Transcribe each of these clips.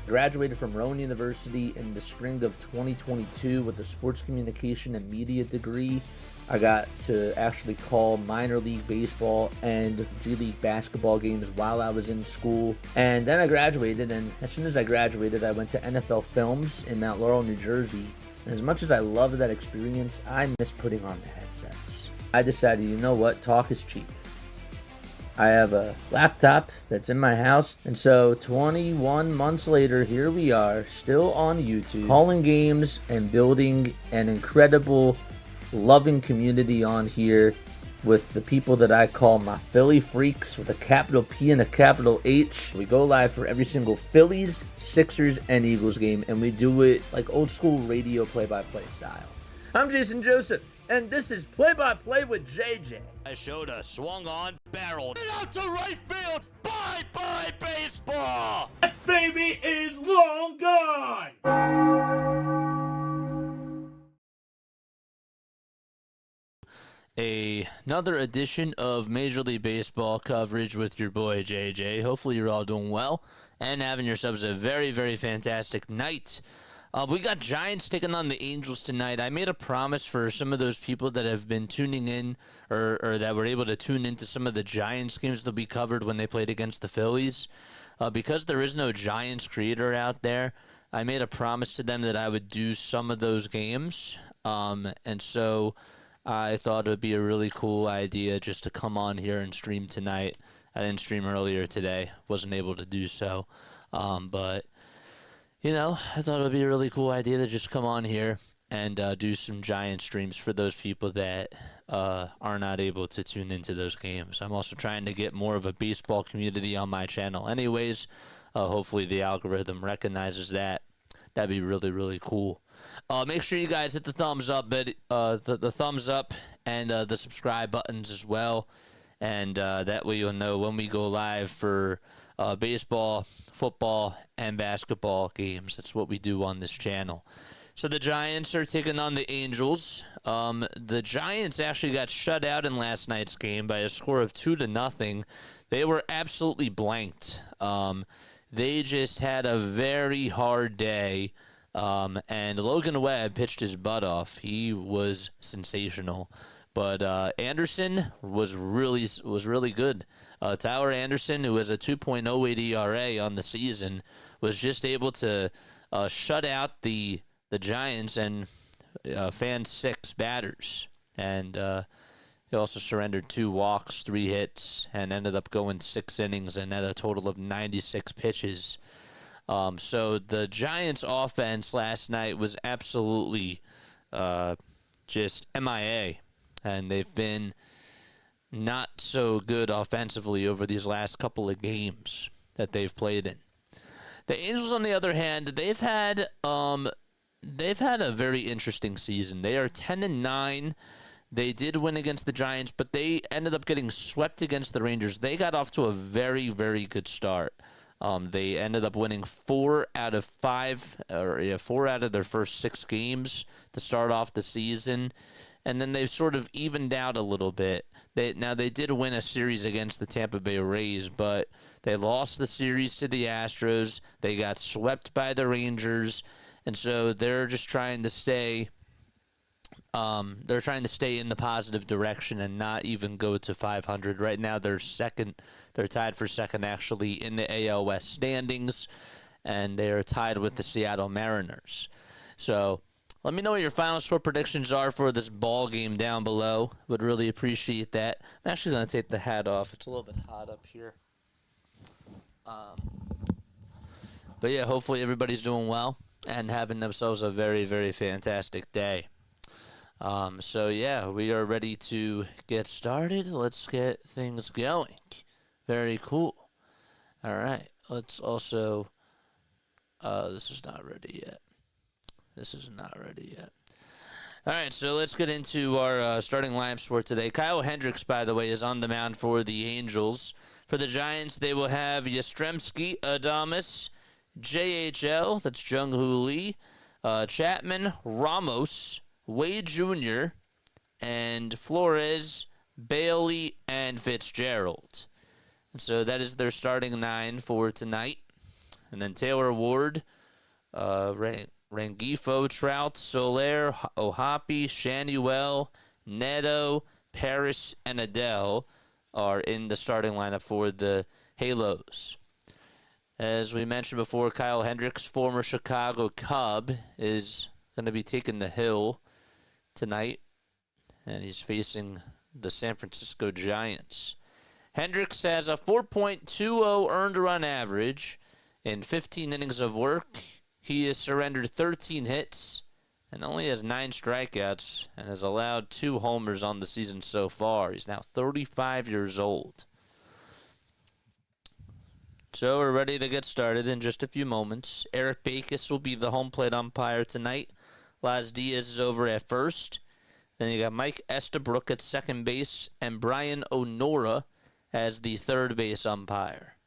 Graduated from Rowan University in the spring of 2022 with a sports communication and media degree. I got to actually call minor league baseball and G League basketball games while I was in school. And then I graduated, and as soon as I graduated, I went to NFL Films in Mount Laurel, New Jersey. And as much as I loved that experience, I miss putting on the headsets. I decided, you know what, talk is cheap. I have a laptop that's in my house, and so 21 months later, here we are, still on YouTube, calling games and building an incredible, loving community on here with the people that I call my Philly freaks with a capital P and a capital H. We go live for every single Phillies, Sixers, and Eagles game, and we do it like old school radio play-by-play style. I'm Jason Joseph, and this is Play-by-Play with JJ. I showed a swung on, barreled out to right field. Bye-bye baseball. That baby is long gone. Another edition of Major League Baseball coverage with your boy JJ. Hopefully you're all doing well and having yourselves a very, very fantastic night. We got Giants taking on the Angels tonight. I made a promise for some of those people that have been tuning in or that were able to tune into some of the Giants games that we covered when they played against the Phillies. Because there is no Giants creator out there, I made a promise to them that I would do some of those games. And so I thought it would be a really cool idea just to come on here and stream tonight. I didn't stream earlier today. Wasn't able to do so. But you know, I thought it would be a really cool idea to just come on here and do some Giant streams for those people that are not able to tune into those games. I'm also trying to get more of a baseball community on my channel anyways. Hopefully the algorithm recognizes that. That'd be really, really cool. Make sure you guys hit the thumbs up, the thumbs up and the subscribe buttons as well. And that way you'll know when we go live for baseball, football, and basketball games. That's what we do on this channel. So the Giants are taking on the Angels. The Giants actually got shut out in last night's game by a score of 2-0. They were absolutely blanked. They just had a very hard day. And Logan Webb pitched his butt off. He was sensational. But Anderson was really good. Tyler Anderson, who has a 2.08 ERA on the season, was just able to shut out the Giants and fan 6 batters. And he also surrendered 2 walks, 3 hits, and ended up going 6 innings and had a total of 96 pitches. So the Giants' offense last night was absolutely just MIA. And they've been not so good offensively over these last couple of games that they've played in. The Angels, on the other hand, they've had a very interesting season. They are 10-9. They did win against the Giants, but they ended up getting swept against the Rangers. They got off to a very, very good start. They ended up winning 4 out of their first 6 games to start off the season. And then they've sort of evened out a little bit. They did win a series against the Tampa Bay Rays, but they lost the series to the Astros. They got swept by the Rangers, and so they're just trying to stay. They're trying to stay in the positive direction and not even go to 500. Right now, they're second. They're tied for second, actually, in the AL West standings, and they are tied with the Seattle Mariners. So let me know what your final score predictions are for this ball game down below. Would really appreciate that. I'm actually going to take the hat off. It's a little bit hot up here. But yeah, hopefully everybody's doing well and having themselves a very, very fantastic day. So yeah, we are ready to get started. Let's get things going. Very cool. All right. Let's also, this is not ready yet. All right, so let's get into our starting lineups for today. Kyle Hendricks, by the way, is on the mound for the Angels. For the Giants, they will have Yastrzemski, Adames, JHL, that's Jung-Hoo Lee, Chapman, Ramos, Wade Jr., and Flores, Bailey, and Fitzgerald. And so that is their starting 9 for tonight. And then Taylor Ward, Rengifo, Trout, Soler, Ohapi, Shanuel, Neto, Parrish, and Adele are in the starting lineup for the Halos. As we mentioned before, Kyle Hendricks, former Chicago Cub, is going to be taking the hill tonight, and he's facing the San Francisco Giants. Hendricks has a 4.20 earned run average in 15 innings of work. He has surrendered 13 hits and only has 9 strikeouts and has allowed 2 homers on the season so far. He's now 35 years old. So we're ready to get started in just a few moments. Eric Bakis will be the home plate umpire tonight. Laz Diaz is over at first. Then you got Mike Estabrook at second base and Brian Onora as the third base umpire.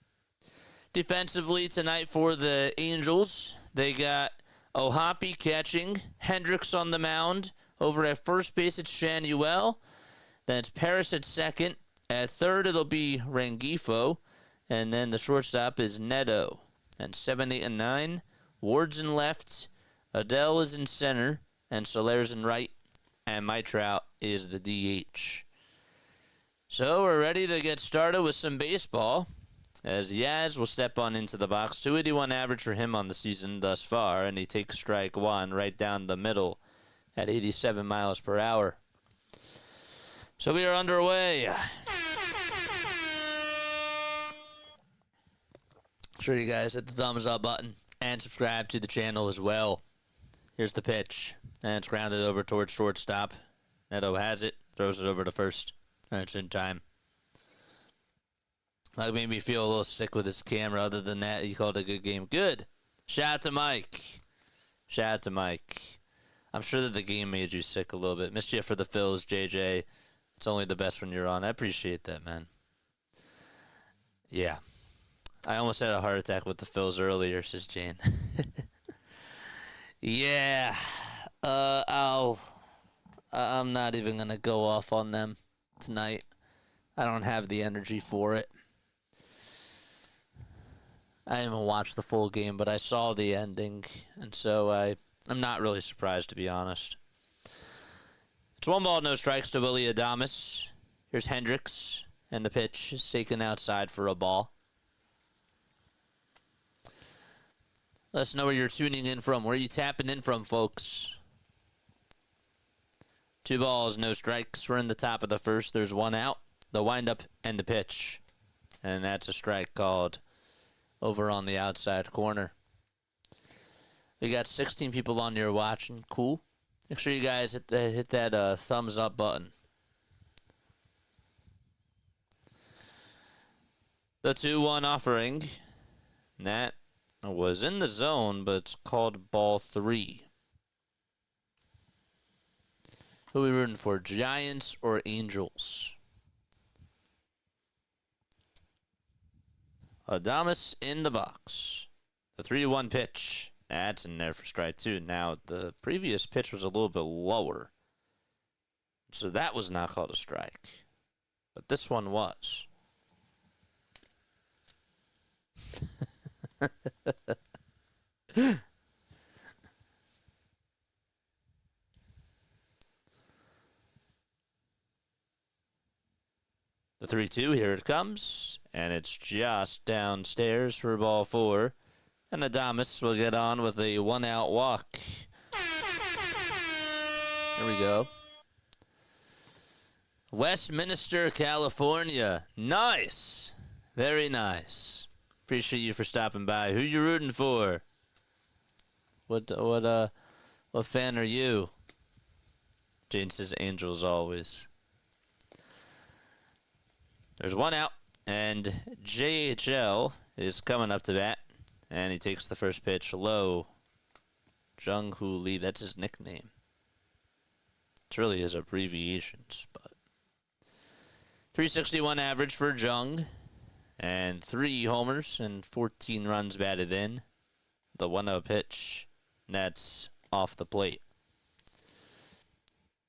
Defensively tonight for the Angels, they got Ohapi catching, Hendricks on the mound. Over at first base, it's Shanuel. Then it's Parrish at second. At third, it'll be Rengifo. And then the shortstop is Neto. And 7, 8, and 9. Ward's in left. Adele is in center. And Soler's in right. And Mike Trout is the DH. So we're ready to get started with some baseball, as Yaz will step on into the box. 281 average for him on the season thus far, and he takes strike one right down the middle at 87 miles per hour. So we are underway. Sure you guys hit the thumbs up button and subscribe to the channel as well. Here's the pitch, and it's grounded over towards shortstop. Neto has it, throws it over to first, and it's in time. That made me feel a little sick with his camera. Other than that, he called it a good game. Good. Shout out to Mike. Shout out to Mike. I'm sure that the game made you sick a little bit. Missed you for the Phils, JJ. It's only the best when you're on. I appreciate that, man. Yeah. I almost had a heart attack with the Phils earlier, says Jane. Yeah. I'm not even going to go off on them tonight. I don't have the energy for it. I didn't even watch the full game, but I saw the ending, and so I'm not really surprised, to be honest. It's 1 ball, no strikes to Willie Adames. Here's Hendricks, and the pitch is taken outside for a ball. Let us know where you're tuning in from. Where are you tapping in from, folks? 2 balls, no strikes. We're in the top of the first. There's 1 out. The windup and the pitch. And that's a strike called over on the outside corner. We got 16 people on here watching. Cool. Make sure you guys hit that thumbs up button. The 2-1 offering. That was in the zone, but it's called ball 3. Who are we rooting for, Giants or Angels? Adames in the box. The 3-1 pitch. That's in there for strike 2. Now, the previous pitch was a little bit lower, so that was not called a strike. But this one was. The 3-2, here it comes, and it's just downstairs for ball 4. And Adames will get on with a 1-out walk. Here we go. Westminster, California. Nice. Very nice. Appreciate you for stopping by. Who you rooting for? What fan are you? Jane says Angels always. There's 1 out, and JHL is coming up to bat, and he takes the first pitch low. Jung-Hoo Lee, that's his nickname. It's really his abbreviations, but 361 average for Jung, and 3 homers and 14 runs batted in. The 1-0 pitch, that's off the plate.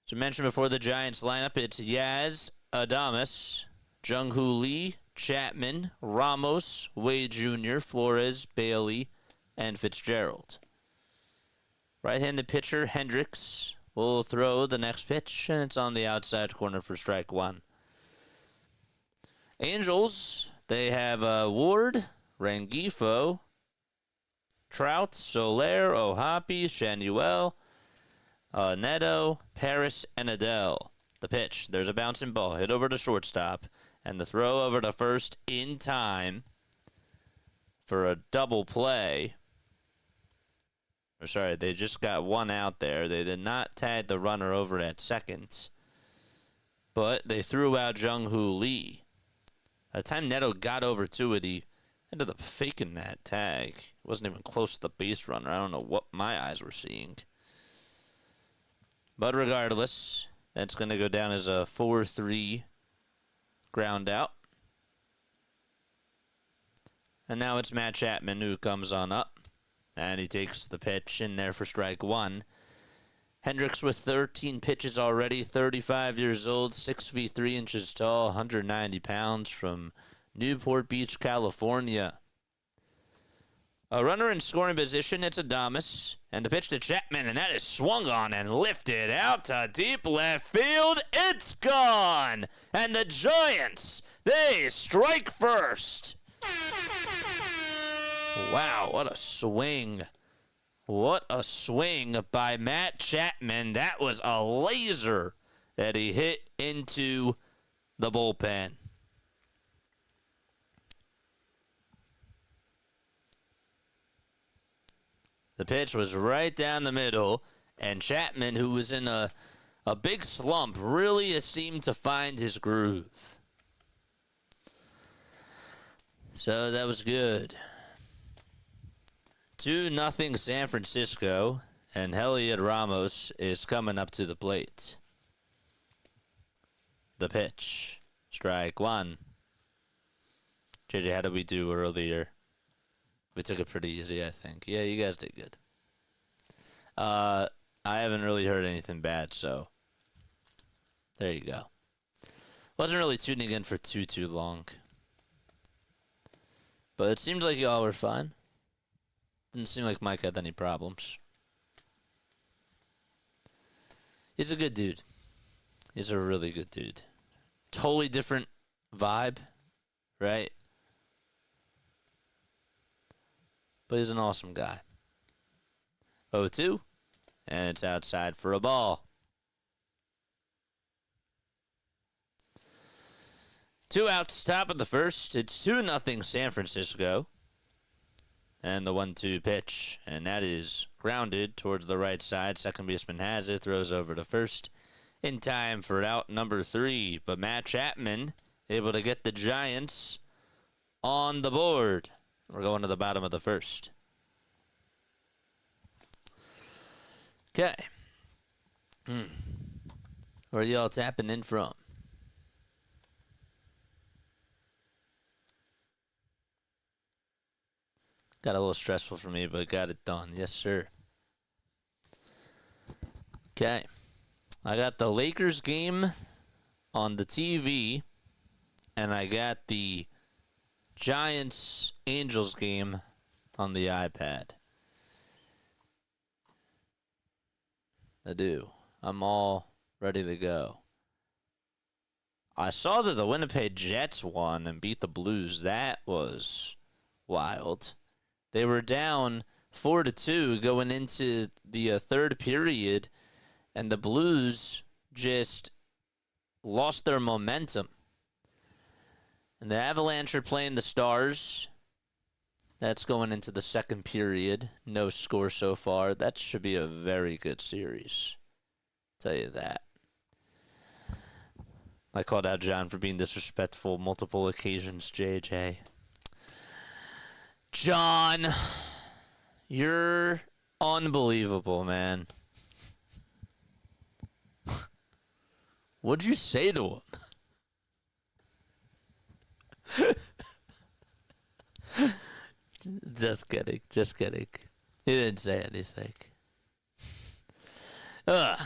As I mentioned before, the Giants lineup, it's Yaz, Adames, Jung-Hoo Lee, Chapman, Ramos, Wade Jr., Flores, Bailey, and Fitzgerald. Right-handed pitcher Hendricks will throw the next pitch, and it's on the outside corner for strike one. Angels, they have Ward, Rengifo, Trout, Soler, Ohapi, Shanuel, Neto, Paris, and Adele. The pitch, there's a bouncing ball, hit over to shortstop, and the throw over to first in time for a double play. Or sorry, they just got one out there. They did not tag the runner over at second, but they threw out Jung-Hoo Lee. By the time Neto got over to it, he ended up faking that tag. It wasn't even close to the base runner. I don't know what my eyes were seeing. But regardless, that's going to go down as a 4-3 ground out. And now it's Matt Chapman who comes on up. And he takes the pitch in there for strike one. Hendricks with 13 pitches already, 35 years old, 6 feet 3 inches tall, 190 pounds from Newport Beach, California. A runner in scoring position, it's Adames. And the pitch to Chapman, and that is swung on and lifted out to deep left field. It's gone! And the Giants, they strike first. Wow, what a swing. What a swing by Matt Chapman. That was a laser that he hit into the bullpen. The pitch was right down the middle, and Chapman, who was in a big slump, really seemed to find his groove. So that was good. 2-0 San Francisco, and Heliot Ramos is coming up to the plate. The pitch. Strike one. JJ, how did we do earlier? We took it pretty easy, I think. Yeah, you guys did good. I haven't really heard anything bad, so there you go. Wasn't really tuning in for too long. But it seemed like y'all were fine. Didn't seem like Mike had any problems. He's a good dude. He's a really good dude. Totally different vibe, right? But he's an awesome guy. 0-2, and it's outside for a ball. 2 outs, top of the first. It's 2-0 San Francisco. And the 1-2 pitch, and that is grounded towards the right side. Second baseman has it, throws over to first in time for out number 3. But Matt Chapman able to get the Giants on the board. We're going to the bottom of the first. Okay. Where are y'all tapping in from? Got a little stressful for me, but got it done. Yes, sir. Okay. I got the Lakers game on the TV, and I got the Giants-Angels game on the iPad. I do. I'm all ready to go. I saw that the Winnipeg Jets won and beat the Blues. That was wild. They were down 4-2 going into the third period, and the Blues just lost their momentum. And the Avalanche are playing the Stars. That's going into the second period. No score so far. That should be a very good series. I'll tell you that. I called out John for being disrespectful multiple occasions, JJ. John, you're unbelievable, man. What'd you say to him? Just kidding. He didn't say anything. All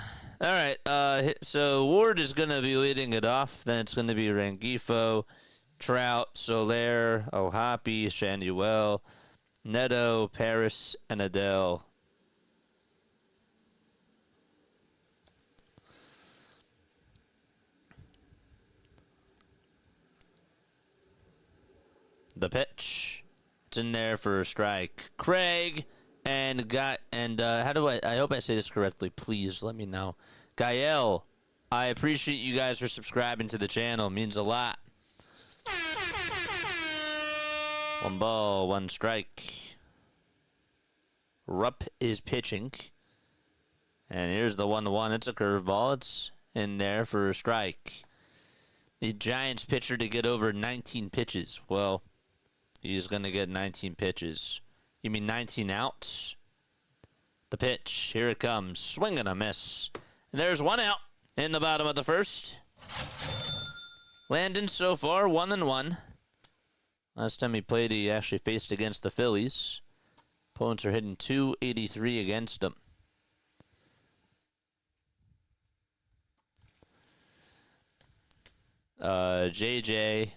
right. So Ward is going to be leading it off. Then it's going to be Rengifo, Trout, Soler, Ohapi, Shanuel, Neto, Paris, and Adele. The pitch. It's in there for a strike. Craig and how do I hope I say this correctly. Please let me know. Gael, I appreciate you guys for subscribing to the channel. It means a lot. 1 ball, 1 strike. Rupp is pitching. And here's the 1-1. It's a curveball. It's in there for a strike. The Giants pitcher to get over 19 pitches. Well, he's going to get 19 pitches. You mean 19 outs? The pitch. Here it comes. Swing and a miss. And there's 1 out in the bottom of the first. Landon so far 1-1. Last time he played, he actually faced against the Phillies. Opponents are hitting .283 against him. JJ.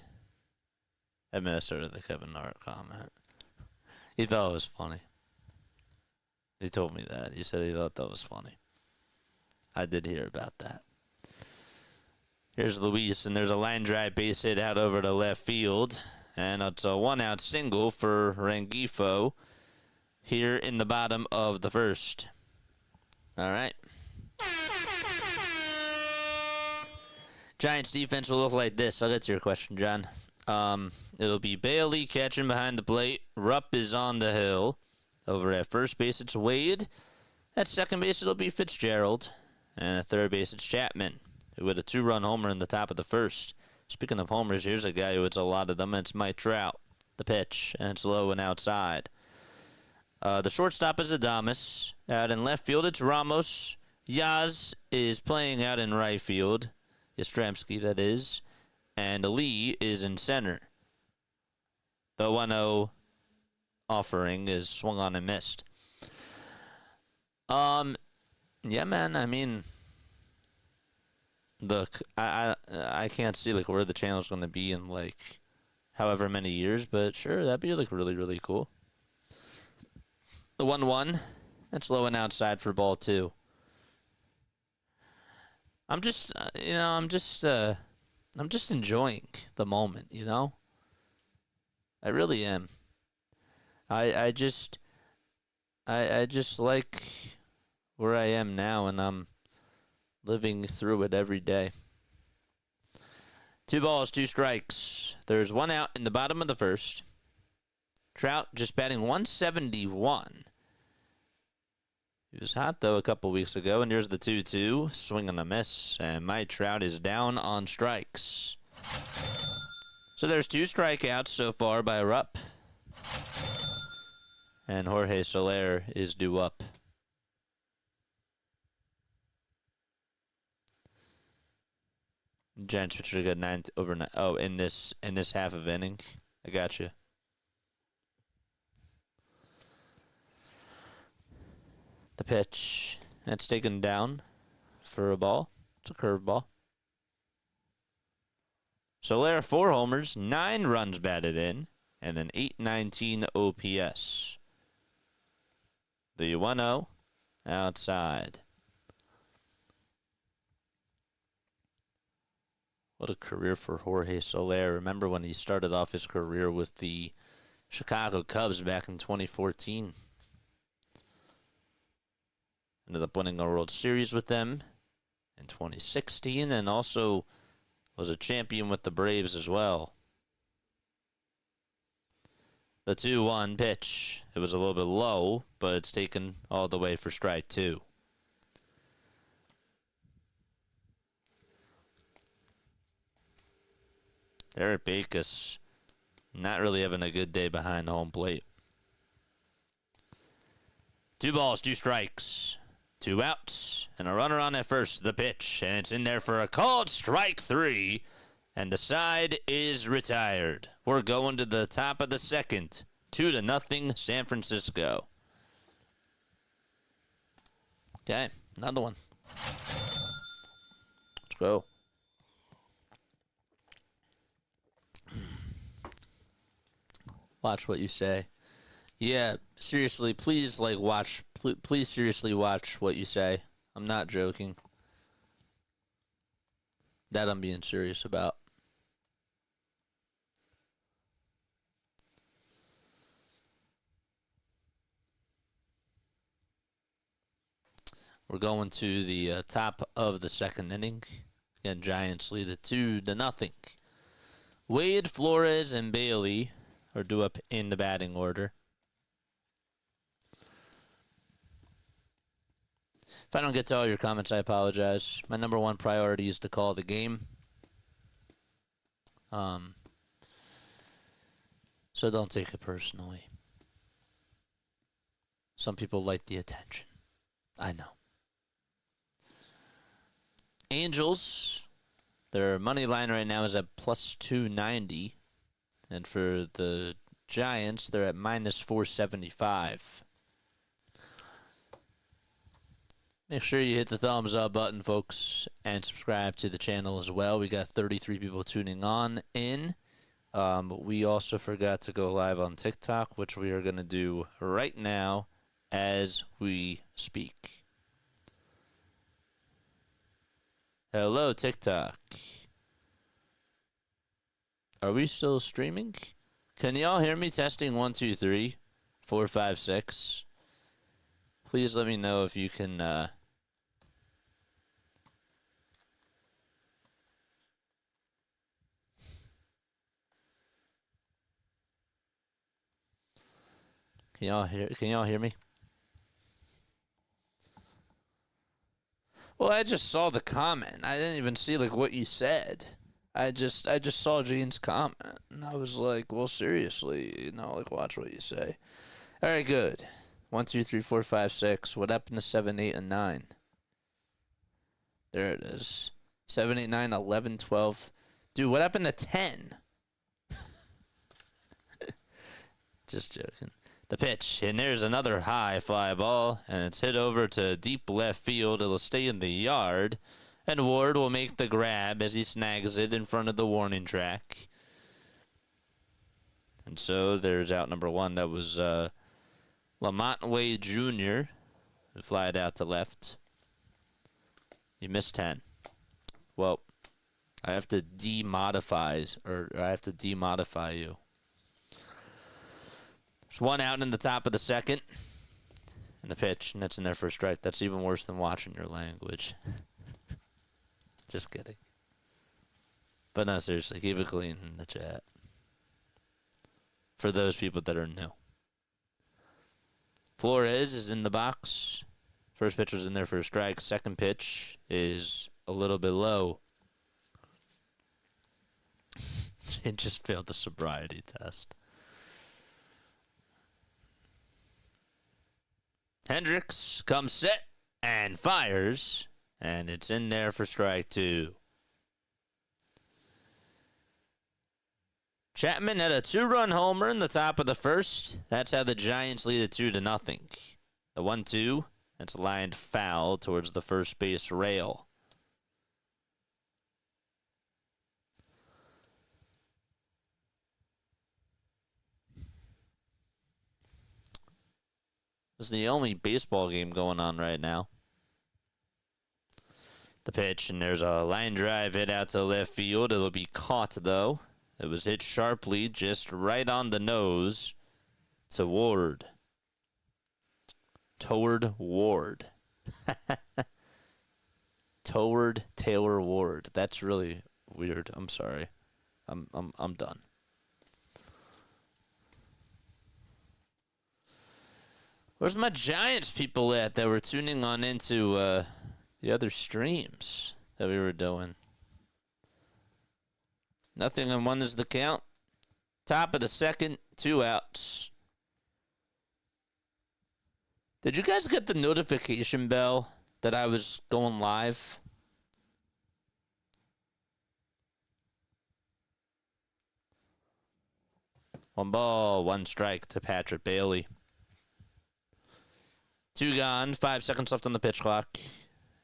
I missed out of the Kevin Hart comment. He thought it was funny. He told me that. He said he thought that was funny. I did hear about that. Here's Luis, and there's a line drive base hit out over to left field. And it's a 1-out single for Rengifo here in the bottom of the first. All right. Giants defense will look like this. I'll get to your question, John. It'll be Bailey catching behind the plate. Rupp is on the hill. Over at first base, it's Wade. At second base, it'll be Fitzgerald. And at third base, it's Chapman, who had a 2-run homer in the top of the first. Speaking of homers, here's a guy who hits a lot of them. It's Mike Trout. The pitch, and it's low and outside. The shortstop is Adames. Out in left field, it's Ramos. Yaz is playing out in right field. Yastrzemski, that is. And Lee is in center. The 1-0 offering is swung on and missed. Yeah, man, I mean, look, I can't see like where the channel's going to be in like however many years, but sure, that'd be like really, really cool. The 1-1, that's low and outside for ball 2. I'm just enjoying the moment, you know? I really am. I just like where I am now, and I'm living through it every day. 2 balls, 2 strikes. There's 1 out in the bottom of the first. Trout just batting 171. He was hot, though, a couple weeks ago. And here's the 2-2. Swing and a miss. And Mike Trout is down on strikes. So there's 2 strikeouts so far by Rupp. And Jorge Soler is due up. Giants pitcher got 9 over 9. Oh, in this half of inning. I got you. The pitch. That's taken down for a ball. It's a curveball. Soler 4 homers, 9 runs batted in, and an .819 OPS. The 1-0 outside. What a career for Jorge Soler. Remember when he started off his career with the Chicago Cubs back in 2014. Ended up winning a World Series with them in 2016 and also was a champion with the Braves as well. The 2-1 pitch. It was a little bit low, but it's taken all the way for strike 2. Eric Backus not really having a good day behind home plate. 2 balls, 2 strikes. 2 outs, and a runner on at first. The pitch, and it's in there for a called strike 3, and the side is retired. We're going to the top of the second. 2-0 San Francisco. Okay, another one. Let's go. Watch what you say. Yeah, seriously, please watch. Please seriously watch what you say. I'm not joking. That I'm being serious about. We're going to the top of the second inning. Again, Giants lead it 2-0. Wade, Flores, and Bailey are due up in the batting order. If I don't get to all your comments, I apologize. My number one priority is to call the game. So don't take it personally. Some people like the attention. I know. Angels, their money line right now is at plus 290. And for the Giants, they're at minus 475. Make sure you hit the thumbs up button, folks, and subscribe to the channel as well. We got 33 people tuning on in. We also forgot to go live on TikTok, which we are going to do right now as we speak. Hello, TikTok. Are we still streaming? Can y'all hear me? Testing 1, 2, 3, 4, 5, 6. Please let me know if you can. Can y'all hear me? Well, I just saw the comment. I didn't even see what you said. I just saw Gene's comment, and I was like, well, seriously, watch what you say. All right, good. 1, 2, 3, 4, 5, 6. What happened to 7, 8, and 9? There it is. 7, 8, 9, 11, 12. Dude, what happened to 10? Just joking. The pitch, and there's another high fly ball, and it's hit over to deep left field. It'll stay in the yard, and Ward will make the grab as he snags it in front of the warning track. And so there's out number 1. That was Lamont Wade Jr., who flied out to left. You missed 10. Well, I have to demodify you. There's 1 out in the top of the second. And the pitch, and that's in there for a strike. That's even worse than watching your language. Just kidding. But no, seriously, keep it clean in the chat. For those people that are new. Flores is in the box. First pitch was in there for a strike. Second pitch is a little bit low. It just failed the sobriety test. Hendricks comes set and fires, and it's in there for strike 2. Chapman had a 2-run homer in the top of the first. That's how the Giants lead it 2-0. The 1-2, that's lined foul towards the first base rail. This is the only baseball game going on right now. The pitch, and there's a line drive hit out to left field. It'll be caught, though. It was hit sharply, just right on the nose to Ward. Toward Ward. Toward Taylor Ward. That's really weird. I'm sorry. I'm done. Where's my Giants people at that were tuning on into the other streams that we were doing? Nothing on 1 is the count. Top of the second, 2 outs. Did you guys get the notification bell that I was going live? One ball, 1 strike to Patrick Bailey. 2 gone, 5 seconds left on the pitch clock.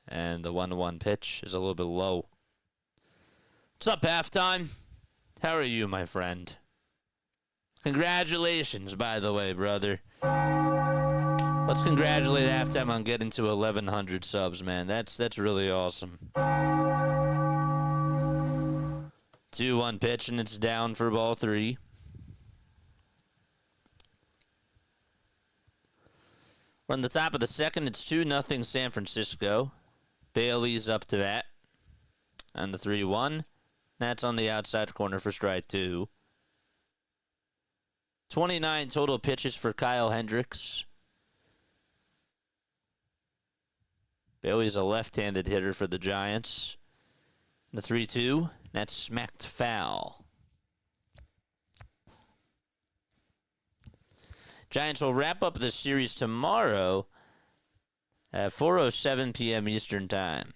And the 1-1 pitch is a little bit low. What's up, halftime? How are you, my friend? Congratulations, by the way, brother. Let's congratulate Halftime on getting to 1,100 subs, man. That's really awesome. 2-1 pitch, and it's down for ball 3. We're on the top of the second. It's 2-0 San Francisco. Bailey's up to bat. And the 3-1. That's on the outside corner for strike 2. 29 total pitches for Kyle Hendricks. Bailey's a left-handed hitter for the Giants. The 3-2. That's smacked foul. Giants will wrap up this series tomorrow at 4:07 p.m. Eastern Time.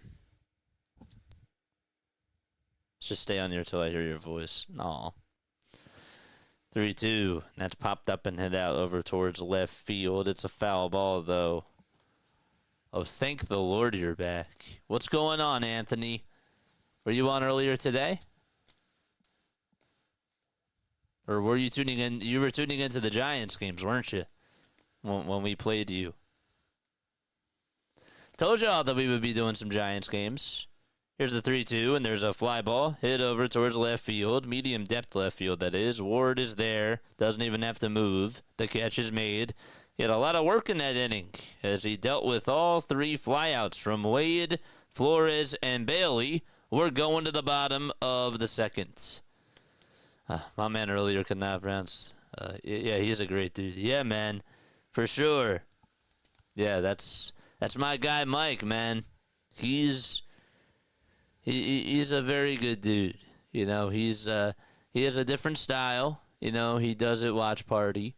Let's just stay on here till I hear your voice. Aw. 3-2. That's popped up and hit out over towards left field. It's a foul ball, though. Oh, thank the Lord you're back. What's going on, Anthony? Were you on earlier today? Or were you tuning in? You were tuning into the Giants games, weren't you? When we played you. Told y'all that we would be doing some Giants games. Here's the 3-2, and there's a fly ball hit over towards left field. Medium depth left field, that is. Ward is there. Doesn't even have to move. The catch is made. He had a lot of work in that inning as he dealt with all 3 flyouts from Wade, Flores, and Bailey. We're going to the bottom of the second. My man earlier could not pronounce. Yeah, he's a great dude. Yeah, man, for sure. Yeah, that's my guy, Mike. Man, he's a very good dude. You know, he has a different style. You know, he does it watch party,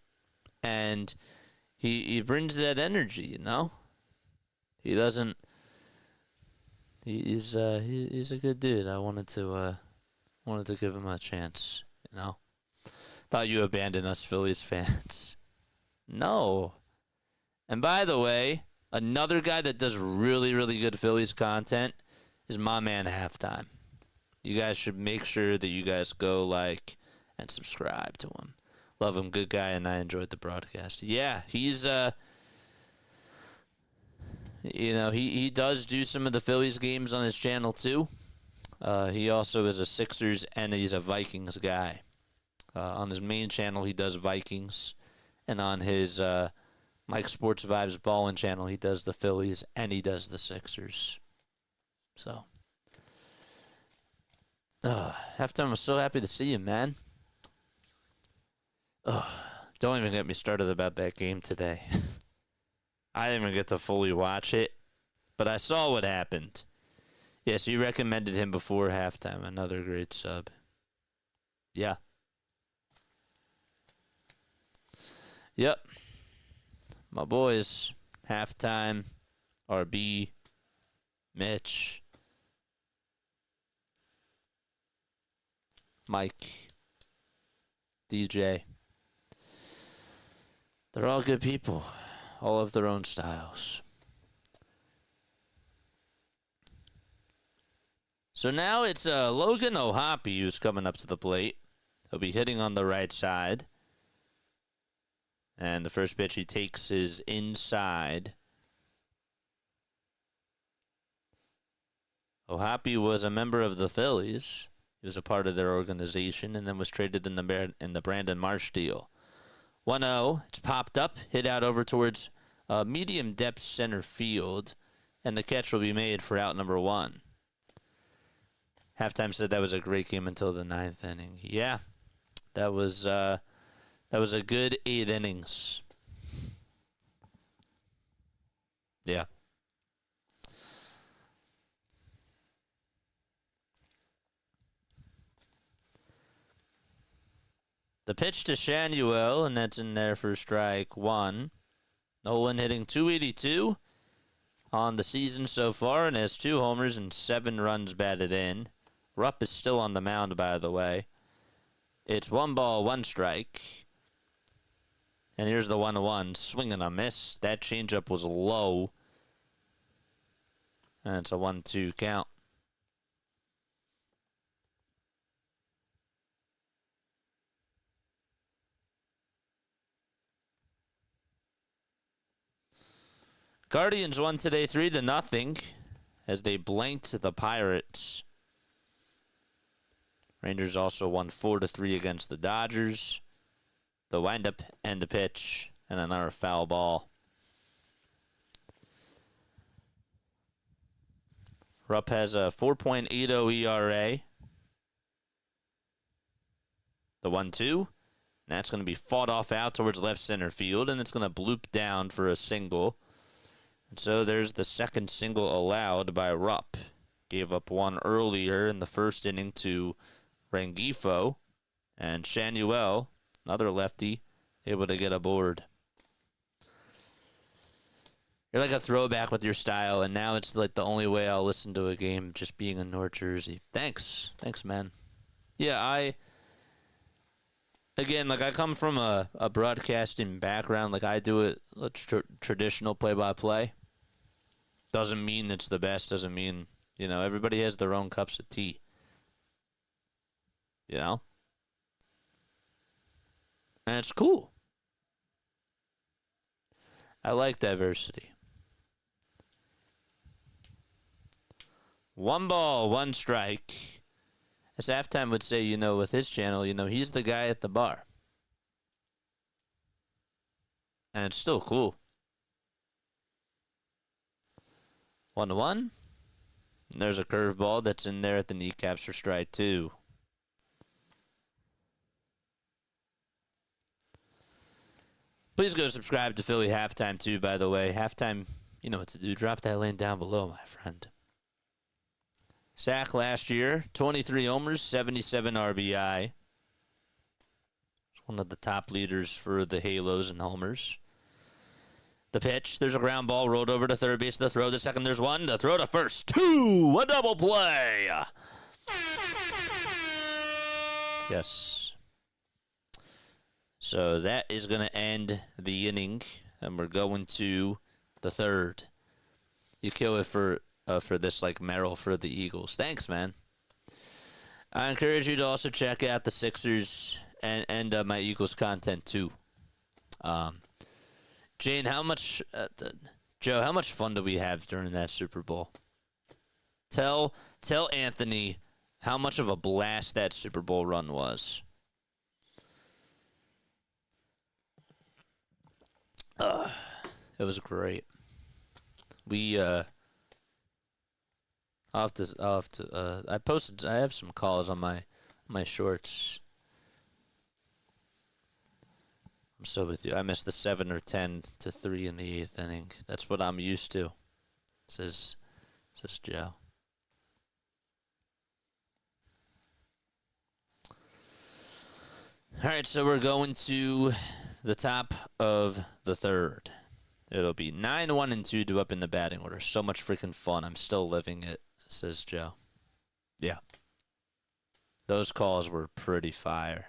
and he brings that energy. You know, he doesn't. He's a good dude. I wanted to give him a chance. You know, thought you abandoned us Phillies fans. No. And by the way, another guy that does really, really good Phillies content is my man Halftime. You guys should make sure that you guys go like and subscribe to him. Love him, good guy, and I enjoyed the broadcast. Yeah, he's you know, he does do some of the Phillies games on his channel too. He also is a Sixers and he's a Vikings guy. On his main channel, he does Vikings. And on his Mike Sports Vibes Ballin' channel, he does the Phillies and he does the Sixers. So, Halftime, I'm so happy to see you, man. Don't even get me started about that game today. I didn't even get to fully watch it, but I saw what happened. Yes, you recommended him before Halftime. Another great sub. Yeah. Yep. My boys. Halftime. RB. Mitch. Mike. DJ. They're all good people. All of their own styles. So now it's Logan O'Hoppe who's coming up to the plate. He'll be hitting on the right side. And the first pitch he takes is inside. O'Hoppe was a member of the Phillies. He was a part of their organization and then was traded in the Brandon Marsh deal. 1-0. It's popped up, hit out over towards medium depth center field, and the catch will be made for out number 1. Halftime said that was a great game until the 9th inning. Yeah, that was a good 8 innings. Yeah. The pitch to Shanuel, and that's in there for strike 1. Nolan hitting .282 on the season so far and has 2 homers and 7 runs batted in. Rupp is still on the mound, by the way. It's 1 ball, 1 strike. And here's the 1-1. Swing and a miss. That changeup was low. And it's a 1-2 count. Guardians won today 3-0 as they blanked the Pirates. Rangers also won 4-3 against the Dodgers. The windup and the pitch and another foul ball. Rupp has a 4.80 ERA. The 1-2. And that's going to be fought off out towards left center field, and it's going to bloop down for a single. And so there's the second single allowed by Rupp. Gave up one earlier in the first inning to Rengifo. And Shanuel, another lefty, able to get aboard. You're like a throwback with your style, and now it's like the only way I'll listen to a game, just being in North Jersey. Thanks, man. Yeah, again, like I come from a broadcasting background. Like I do it traditional play-by-play. Doesn't mean it's the best. Doesn't mean, everybody has their own cups of tea. And it's cool. I like diversity. 1 ball, 1 strike. As Halftime would say, with his channel, he's the guy at the bar. And it's still cool. 1-1. And there's a curveball that's in there at the kneecaps for strike 2. Please go subscribe to Philly Halftime, too, by the way. Halftime, you know what to do. Drop that link down below, my friend. Sack last year, 23 homers, 77 RBI. One of the top leaders for the Halos and homers. The pitch, there's a ground ball rolled over to third base. The throw, the second, there's 1. The throw to first, 2. A double play. Yes. So that is going to end the inning, and we're going to the third. You kill it for this, like, Merrill for the Eagles. Thanks, man. I encourage you to also check out the Sixers and my Eagles content, too. Jane, Joe, how much fun did we have during that Super Bowl? Tell Anthony how much of a blast that Super Bowl run was. It was great. I have some calls on my shorts. I'm so with you. I missed the 7 or 10 to 3 in the 8th inning. That's what I'm used to, says Joe. All right, so we're going to the top of the third. It'll be 9-1-2 to up in the batting order. So much freaking fun. I'm still living it, says Joe. Yeah. Those calls were pretty fire.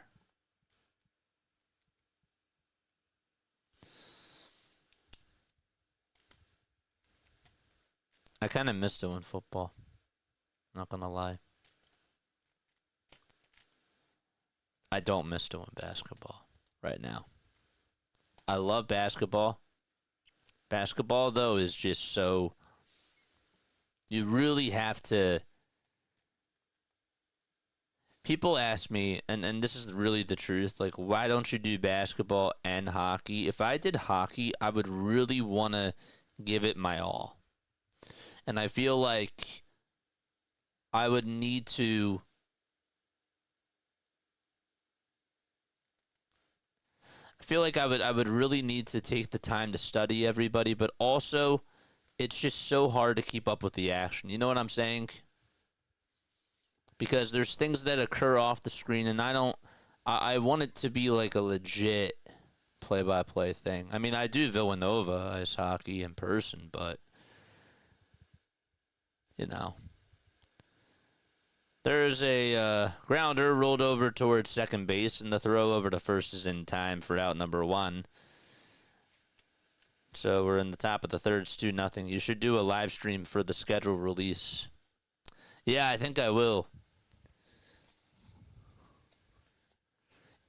I kind of miss doing football. Not going to lie. I don't miss doing basketball right now. I love basketball. Basketball, though, is just so... You really have to... People ask me, and this is really the truth, like, why don't you do basketball and hockey? If I did hockey, I would really want to give it my all. And I feel like I would need to... I feel like I would really need to take the time to study everybody, but also it's just so hard to keep up with the action. You know what I'm saying? Because there's things that occur off the screen, and I want it to be like a legit play-by-play thing. I mean, I do Villanova ice hockey in person, but, you know. There's a grounder rolled over towards second base, and the throw over to first is in time for out number 1. So we're in the top of the third. It's 2-0. You should do a live stream for the schedule release. Yeah, I think I will.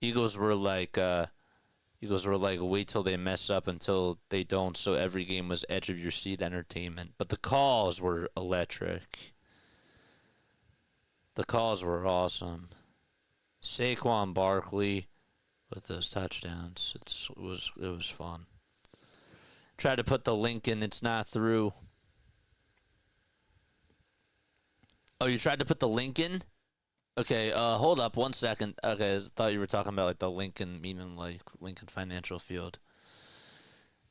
Eagles were like, Eagles were like, wait till they mess up until they don't, so every game was edge of your seat entertainment. But the calls were electric. The calls were awesome. Saquon Barkley with those touchdowns. It was fun. Tried to put the link in, it's not through. Oh, you tried to put the link in? Okay, hold up 1 second. Okay, I thought you were talking about like the Lincoln, meaning like Lincoln Financial Field.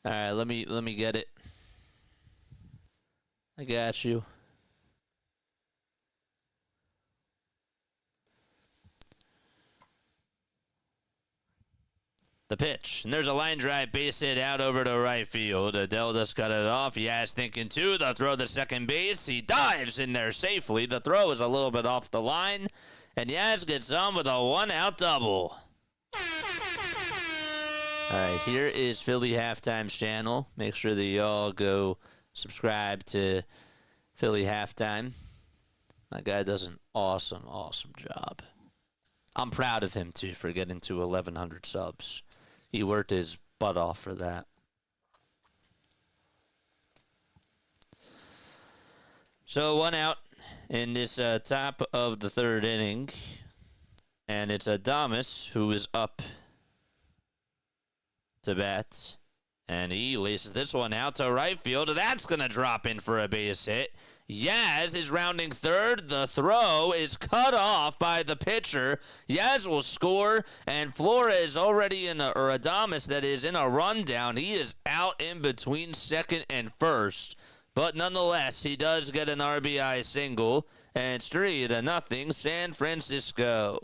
All right, let me get it. I got you. The pitch, and there's a line drive base hit out over to right field. Adele just cut it off. Yaz thinking two. The throw to second base. He dives in there safely. The throw is a little bit off the line, and Yaz gets on with a 1-out double. All right, here is Philly Halftime's channel. Make sure that y'all go subscribe to Philly Halftime. My guy does an awesome, awesome job. I'm proud of him, too, for getting to 1,100 subs. He worked his butt off for that. So 1 out in this top of the third inning. And it's Adames who is up to bat. And he laces this one out to right field. That's going to drop in for a base hit. Yaz is rounding third. The throw is cut off by the pitcher. Yaz will score, and Flores already or Adames, that is, in a rundown. He is out in between second and first. But nonetheless, he does get an RBI single, and it's 3-0 San Francisco.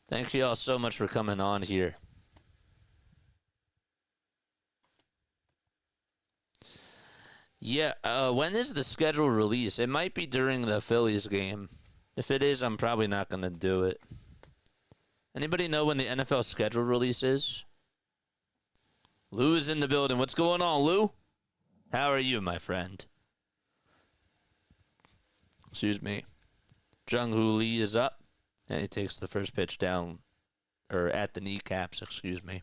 Thank you all so much for coming on here. Yeah, when is the schedule release? It might be during the Phillies game. If it is, I'm probably not going to do it. Anybody know when the NFL schedule release is? Lou is in the building. What's going on, Lou? How are you, my friend? Excuse me. Jung-Hoo Lee is up. And he takes the first pitch down, or at the kneecaps, excuse me.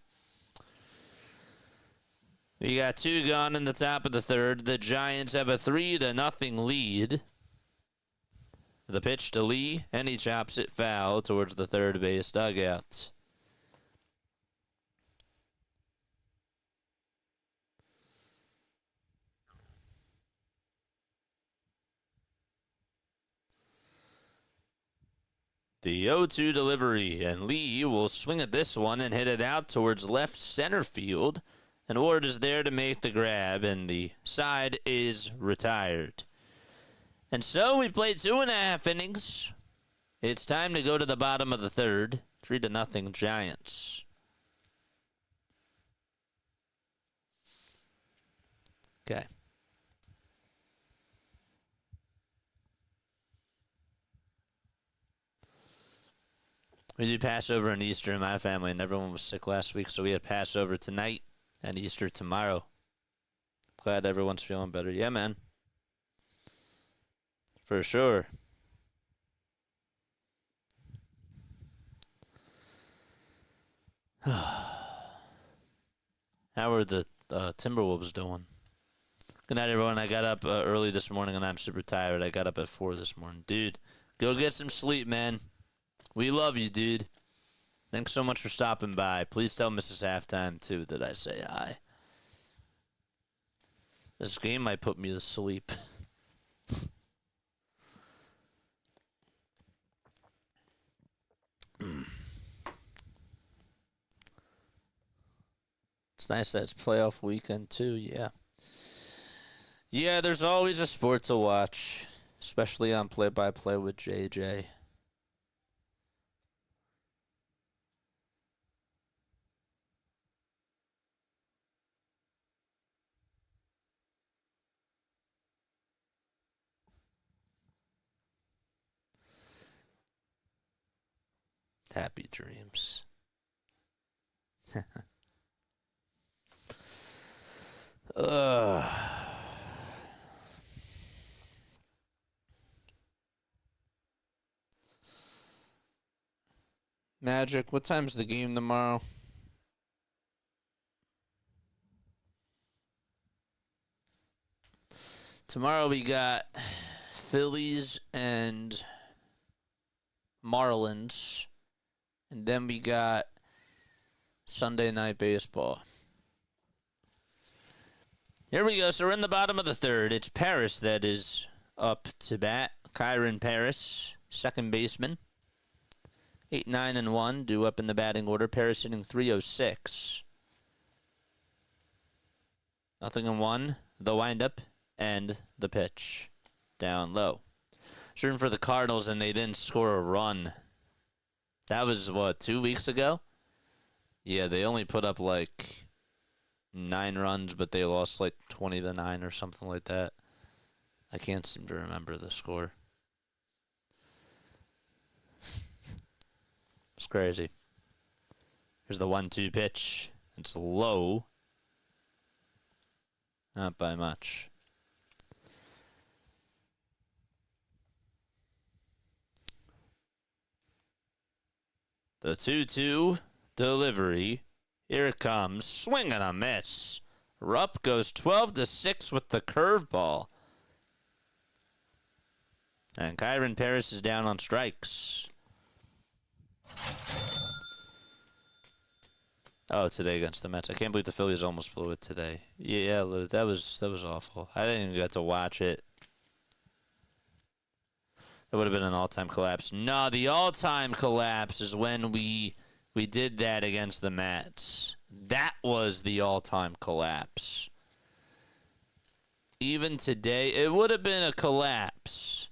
We got 2 gone in the top of the third. The Giants have a 3-0 lead. The pitch to Lee, and he chops it foul towards the third base dugout. The 0-2 delivery, and Lee will swing at this one and hit it out towards left center field. And Ward is there to make the grab, and the side is retired. And so we played 2.5 innings. It's time to go to the bottom of the third. 3-0 Giants. Okay. We do Passover and Easter in my family, and everyone was sick last week, so we had Passover tonight and Easter tomorrow. Glad everyone's feeling better. Yeah, man. For sure. How are the Timberwolves doing? Good night, everyone. I got up early this morning, and I'm super tired. I got up at 4 this morning. Dude, go get some sleep, man. We love you, dude. Thanks so much for stopping by. Please tell Mrs. Halftime, too, that I say hi. This game might put me to sleep. It's nice that it's playoff weekend, too, yeah. Yeah, there's always a sport to watch, especially on Play-by-Play with JJ. Happy dreams. Magic, what time's the game tomorrow? Tomorrow we got Phillies and Marlins. And then we got Sunday Night Baseball. Here we go. So we're in the bottom of the third. It's Paris that is up to bat. Kyron Paris, second baseman. 8, 9, and 1 due up in the batting order. Paris hitting .306. Nothing in 1. The windup and the pitch. Down low. Shooting for the Cardinals, and they didn't score a run. That was, what, 2 weeks ago? Yeah, they only put up like 9 runs, but they lost like 20-9 or something like that. I can't seem to remember the score. It's crazy. Here's the 1-2 pitch. It's low. Not by much. The 2-2 delivery. Here it comes. Swing and a miss. Rupp goes 12-6 with the curveball. And Kyron Paris is down on strikes. Oh, today against the Mets. I can't believe the Phillies almost blew it today. Yeah, that was awful. I didn't even get to watch it. That would have been an all-time collapse. No, the all-time collapse is when we did that against the Mets. That was the all-time collapse. Even today, it would have been a collapse.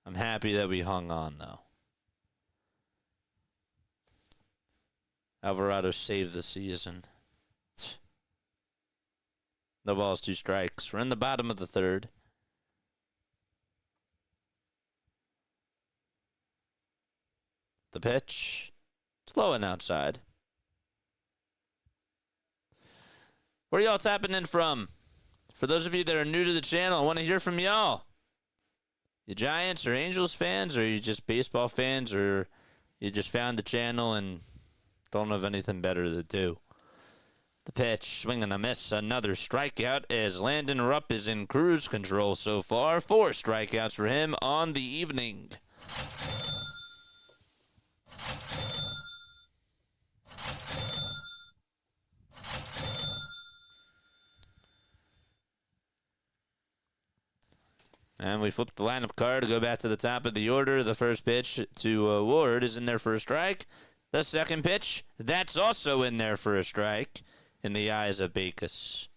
I'm happy that we hung on, though. Alvarado saved the season. No balls, 2 strikes. We're in the bottom of the third. The pitch. It's low and outside. Where y'all tapping in from? For those of you that are new to the channel, I want to hear from y'all. You Giants or Angels fans, or you just baseball fans, or you just found the channel and don't have anything better to do. The pitch, swing and a miss, another strikeout as Landon Rupp is in cruise control so far. 4 strikeouts for him on the evening. And we flip the lineup card to go back to the top of the order. The first pitch to Ward is in there for a strike. The second pitch, that's also in there for a strike in the eyes of Backus.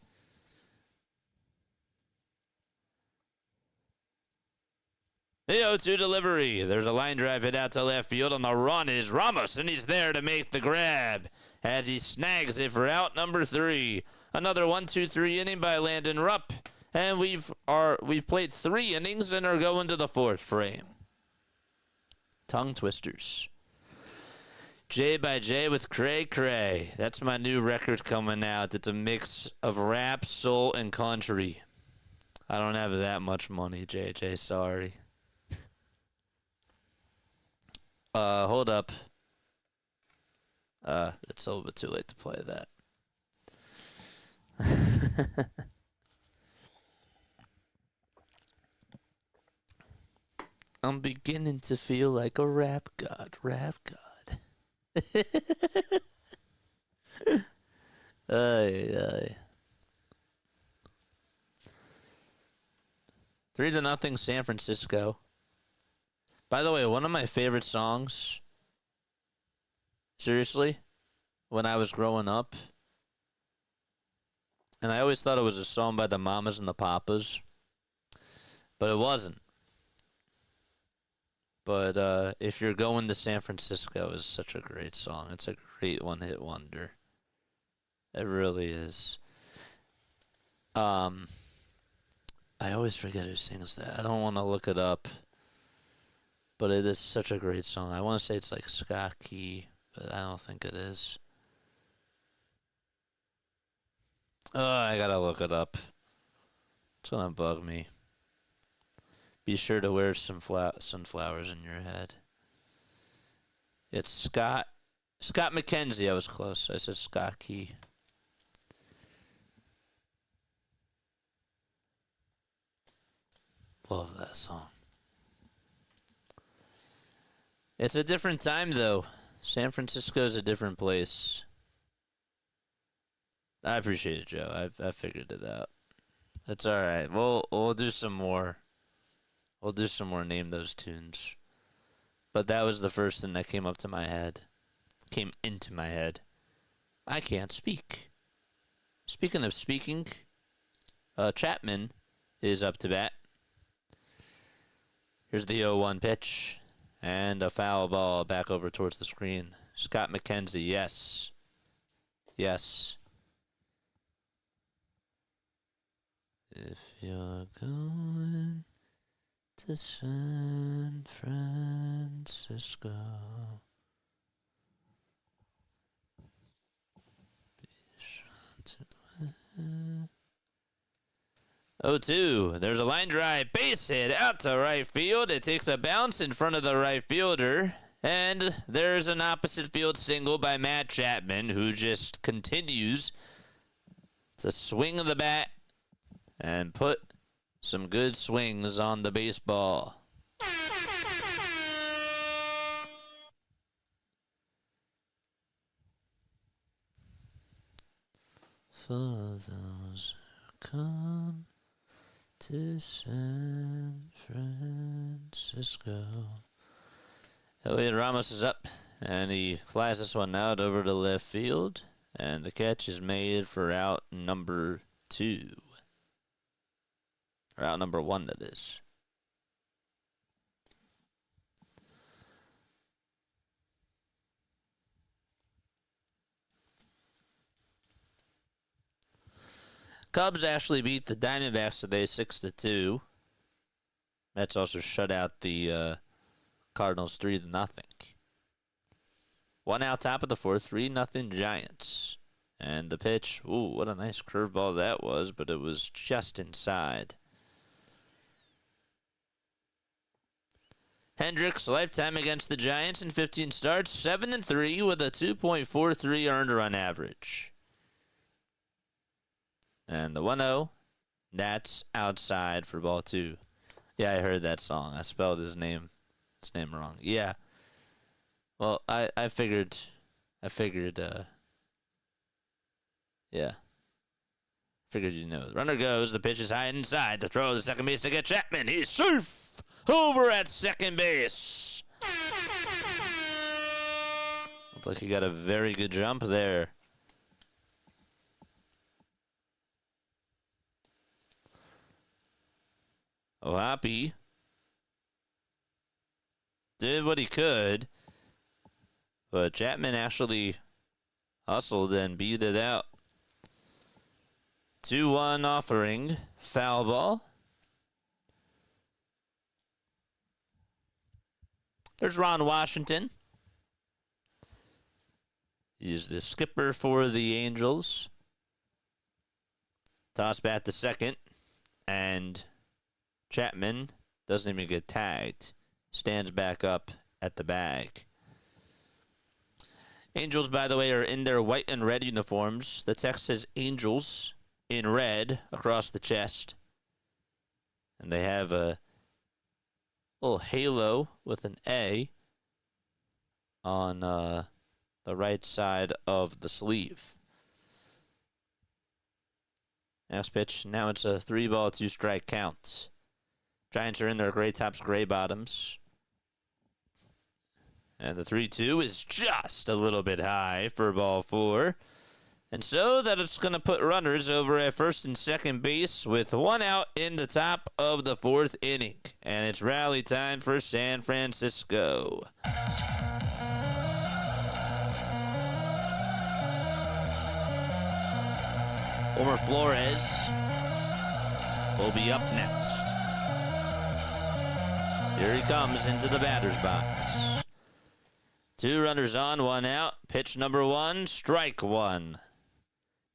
The 0-2 delivery. There's a line drive hit out to left field. On the run is Ramos, and he's there to make the grab as he snags it for out number 3. Another 1-2-3 inning by Landon Rupp. And we've played 3 innings and are going to the 4th frame. Tongue twisters. J by J with Cray Cray. That's my new record coming out. It's a mix of rap, soul, and country. I don't have that much money, JJ. Sorry. Hold up. It's a little bit too late to play that. I'm beginning to feel like a rap god. Ay. 3-0 San Francisco. By the way, one of my favorite songs, seriously, when I was growing up, and I always thought it was a song by the Mamas and the Papas, but it wasn't. But If You're Going to San Francisco is such a great song. It's a great one-hit wonder. It really is. I always forget who sings that. I don't want to look it up. But it is such a great song. I want to say it's like Scott Key, but I don't think it is. Oh, I gotta look it up. It's gonna bug me. Be sure to wear some sunflowers in your head. It's Scott McKenzie. I was close. I said Scott Key. Love that song. It's a different time, though. San Francisco's a different place. I appreciate it, Joe. I figured it out. That's all right. We'll do some more. We'll do some more Name Those Tunes. But that was the first thing that came up to my head. Came into my head. I can't speak. Speaking of speaking, Chapman is up to bat. Here's the 0-1 pitch. And a foul ball back over towards the screen. Scott McKenzie, yes. Yes. If you're going to San Francisco, be sure to 0-2. There's a line drive, base hit out to right field. It takes a bounce in front of the right fielder. And there's an opposite field single by Matt Chapman, who just continues to swing the bat and put some good swings on the baseball. For those who come to San Francisco. Elliot Ramos is up, and he flies this one out over to left field, and the catch is made for out number 2. Or out number 1, that is. Cubs actually beat the Diamondbacks today 6-2. Mets also shut out the Cardinals 3-0. 1 out top of the 4th, 3-0 Giants. And the pitch, ooh, what a nice curveball that was, but it was just inside. Hendricks, lifetime against the Giants in 15 starts, 7-3 with a 2.43 earned run average. And the 1-0, that's outside for ball 2. Yeah, I heard that song. I spelled his name wrong. Yeah. Well, I figured, yeah. Figured you know. The runner goes, the pitch is high inside, the throw to second base to get Chapman. He's safe over at second base. Looks like he got a very good jump there. Ohapi did what he could, but Chapman actually hustled and beat it out. 2-1 offering, foul ball. There's Ron Washington. He is the skipper for the Angels. Toss bat to second, and Chapman doesn't even get tagged. Stands back up at the bag. Angels, by the way, are in their white and red uniforms. The text says Angels in red across the chest. And they have a little halo with an A on the right side of the sleeve. Next pitch. Now it's a 3-ball, 2-strike count. Giants are in their gray tops, gray bottoms. And the 3-2 is just a little bit high for ball 4. And so that it's going to put runners over at first and second base with 1 out in the top of the 4th inning. And it's rally time for San Francisco. Homer Flores will be up next. Here he comes into the batter's box. 2 runners on, 1 out. Pitch number 1, strike 1. The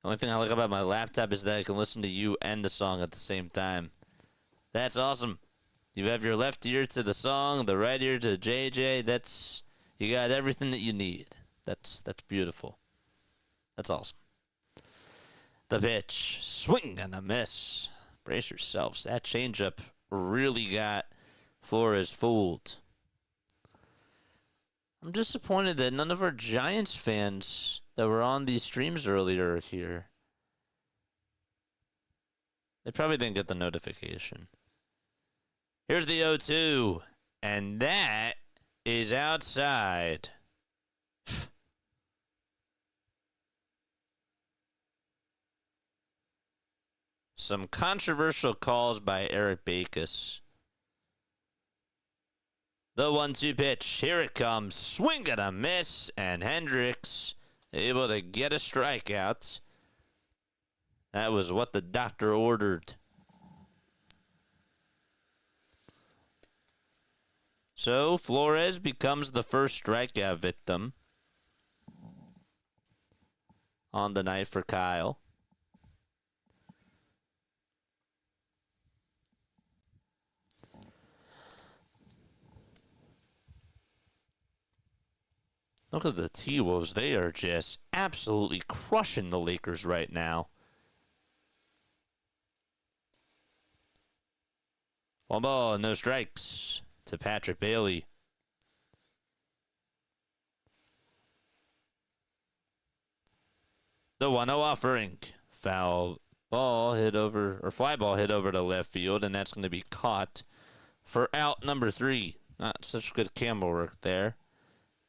only thing I like about my laptop is that I can listen to you and the song at the same time. That's awesome. You have your left ear to the song, the right ear to JJ. You got everything that you need. That's beautiful. That's awesome. The pitch, swing and a miss. Brace yourselves. That changeup really got Flores fooled. I'm disappointed that none of our Giants fans that were on these streams earlier are here. They probably didn't get the notification. Here's the 0-2, and that is outside. Some controversial calls by Eric Backus. The 1-2 pitch. Here it comes. Swing and a miss. And Hendricks able to get a strikeout. That was what the doctor ordered. So Flores becomes the first strikeout victim on the night for Kyle. Look at the T-Wolves. They are just absolutely crushing the Lakers right now. 1 ball, no strikes to Patrick Bailey. The 1-0 offering. Foul ball hit over, or fly ball hit over to left field, and that's going to be caught for out number 3. Not such good camera work there.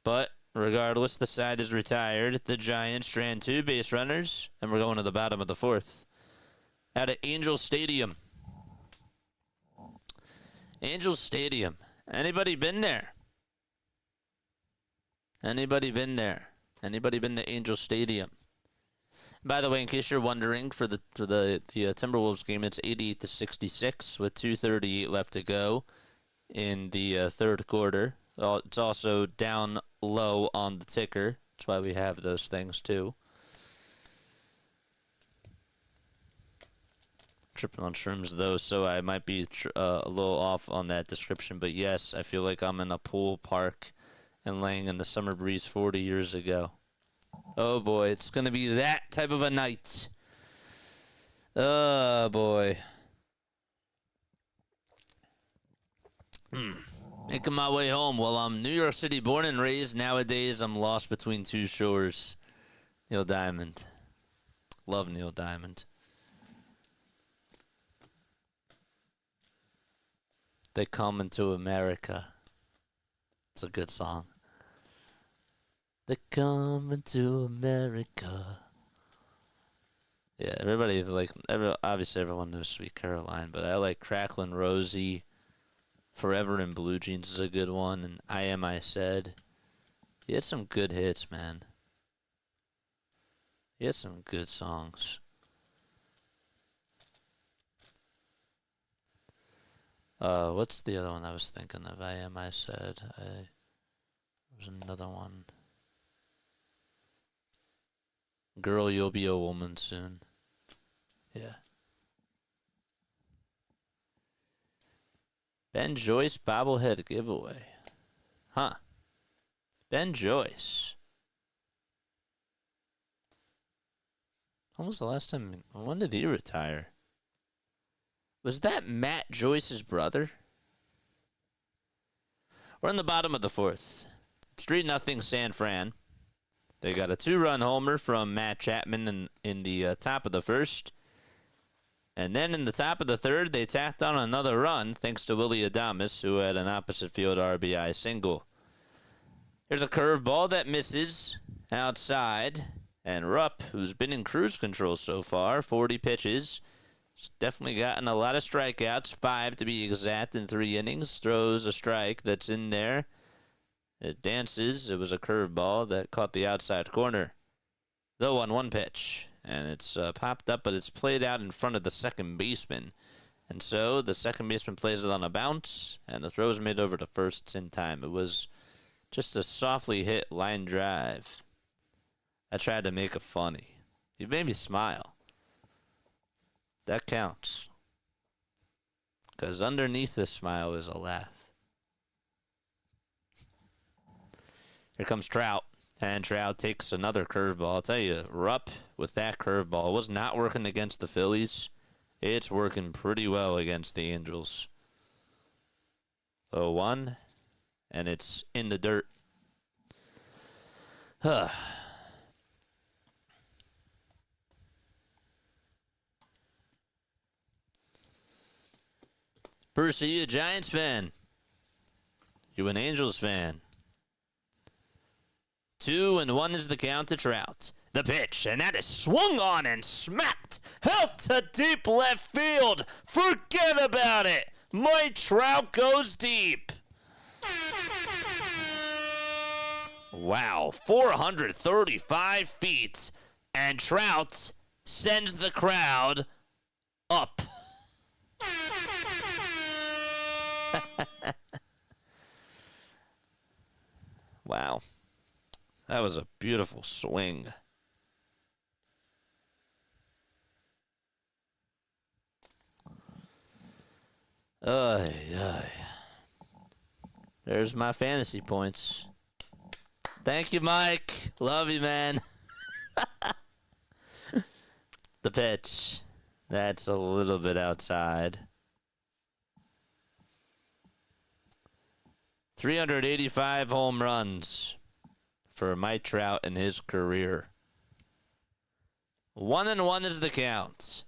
But regardless, the side is retired. The Giants strand 2 base runners, and we're going to the bottom of the 4th. At Angel Stadium. Angel Stadium. Anybody been there? Anybody been there? Anybody been to Angel Stadium? By the way, in case you're wondering, for the Timberwolves game, it's 88-66 with 2:38 left to go in the third quarter. It's also down low on the ticker. That's why we have those things too. Tripping on shrooms though, so I might be a little off on that description. But yes, I feel like I'm in a pool park and laying in the summer breeze 40 years ago. Oh boy, it's gonna be that type of a night. Oh boy. Making my way home. Well, I'm New York City born and raised. Nowadays, I'm lost between two shores. Neil Diamond. Love Neil Diamond. They come into America. It's a good song. They come into America. Yeah, everybody obviously everyone knows Sweet Caroline, but I like Cracklin' Rosie. Forever in Blue Jeans is a good one, and I Said. He had some good hits, man. He had some good songs. What's the other one I was thinking of? I Said. There was another one. Girl, You'll Be a Woman Soon. Yeah. Ben Joyce bobblehead giveaway. Huh. Ben Joyce. When was the last time? When did he retire? Was that Matt Joyce's brother? We're in the bottom of the 4th. It's 3-0 San Fran. They got a 2-run homer from Matt Chapman in the top of the 1st. And then in the top of the 3rd, they tacked on another run thanks to Willie Adames, who had an opposite field RBI single. Here's a curveball that misses outside. And Rupp, who's been in cruise control so far, 40 pitches, has definitely gotten a lot of strikeouts, 5 to be exact in 3 innings, throws a strike that's in there. It dances. It was a curveball that caught the outside corner. The 1-1 pitch. And it's popped up, but it's played out in front of the second baseman. And so the second baseman plays it on a bounce, and the throw is made over to first. It's in time. It was just a softly hit line drive. I tried to make it funny. You made me smile. That counts. because underneath this smile is a laugh. Here comes Trout, and Trout takes another curveball. I'll tell you, Rupp with that curveball was not working against the Phillies. It's working pretty well against the Angels. 0-1, and it's in the dirt. Bruce, are you a Giants fan? You an Angels fan? 2-1 is the count to Trout. The pitch, and that is swung on and smacked out to deep left field. Forget about it. Mike Trout goes deep. Wow, 435 feet, and Trout sends the crowd up. Wow. That was a beautiful swing. There's my fantasy points. Thank you, Mike. Love you, man. The pitch. That's a little bit outside. 385 home runs for Mike Trout in his career. 1-1 is the count.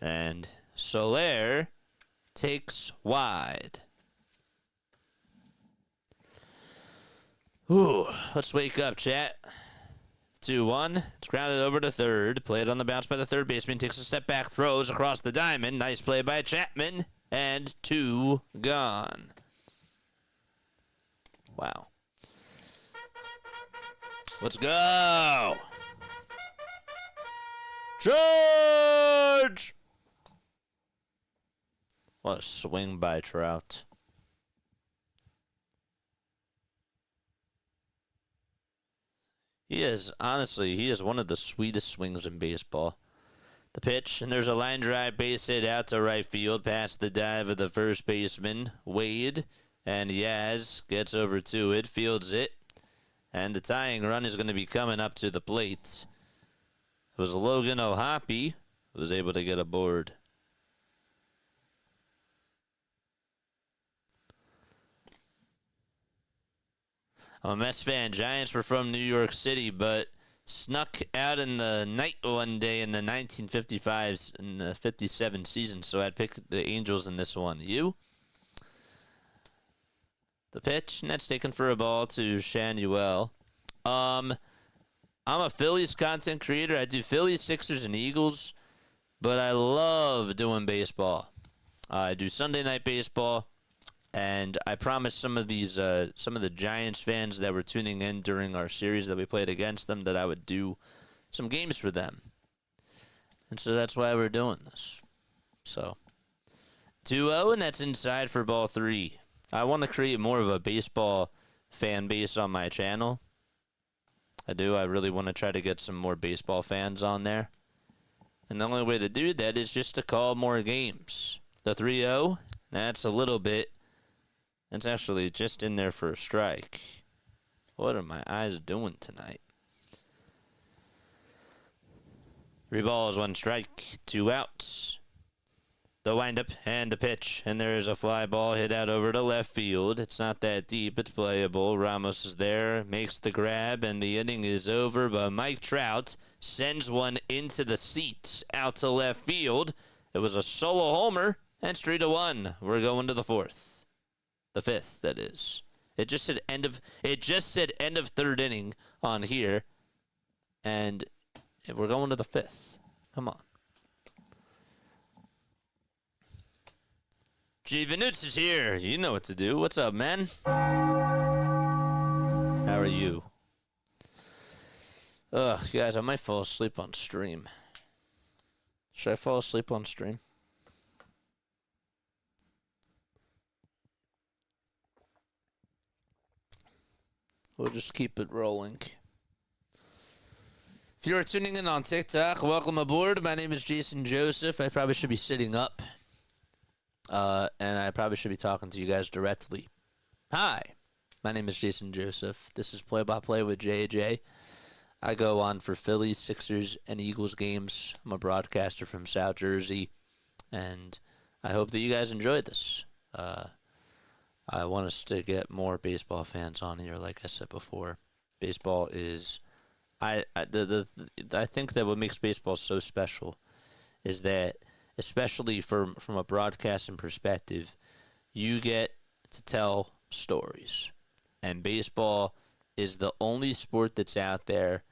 And Soler takes wide. Ooh, let's wake up, chat. 2-1. It's grounded over to third. Played on the bounce by the third baseman. Takes a step back, throws across the diamond. Nice play by Chapman. And 2 gone. Wow. Let's go. Charge! What a swing by Trout. He is one of the sweetest swings in baseball. The pitch, and there's a line drive base hit out to right field past the dive of the first baseman, Wade, and Yaz gets over to it, fields it, and the tying run is going to be coming up to the plate. It was Logan O'Hoppe who was able to get aboard. I'm a Mets fan. Giants were from New York City, but snuck out in the night one day in the 1955s and the 57 season, so I'd pick the Angels in this one. You? The pitch, and that's taken for a ball to Shanuel. I'm a Phillies content creator. I do Phillies, Sixers, and Eagles, but I love doing baseball. I do Sunday Night Baseball. And I promised some of the Giants fans that were tuning in during our series that we played against them that I would do some games for them. And so that's why we're doing this. So 2-0, and that's inside for ball 3. I want to create more of a baseball fan base on my channel. I do. I really want to try to get some more baseball fans on there. And the only way to do that is just to call more games. The 3-0, that's a little bit. It's actually just in there for a strike. What are my eyes doing tonight? 3 balls, 1 strike, 2 outs. The windup and the pitch. And there's a fly ball hit out over to left field. It's not that deep. It's playable. Ramos is there, makes the grab, and the inning is over. But Mike Trout sends one into the seats out to left field. It was a solo homer, and it's 3-1. We're going to the 4th. The 5th, that is. It just said end of 3rd inning on here. And we're going to the 5th. Come on. G. Vanutz is here. You know what to do. What's up, man? How are you? Ugh, guys, I might fall asleep on stream. Should I fall asleep on stream? We'll just keep it rolling. If you are tuning in on TikTok, welcome aboard. My name is Jason Joseph. I probably should be sitting up, and I probably should be talking to you guys directly. Hi, my name is Jason Joseph. This is Play by Play with JJ. I go on for Phillies, Sixers, and Eagles games. I'm a broadcaster from South Jersey, and I hope that you guys enjoyed this. I want us to get more baseball fans on here, like I said before. Baseball is... I think that what makes baseball so special is that, especially from a broadcasting perspective, you get to tell stories. And baseball is the only sport that's out there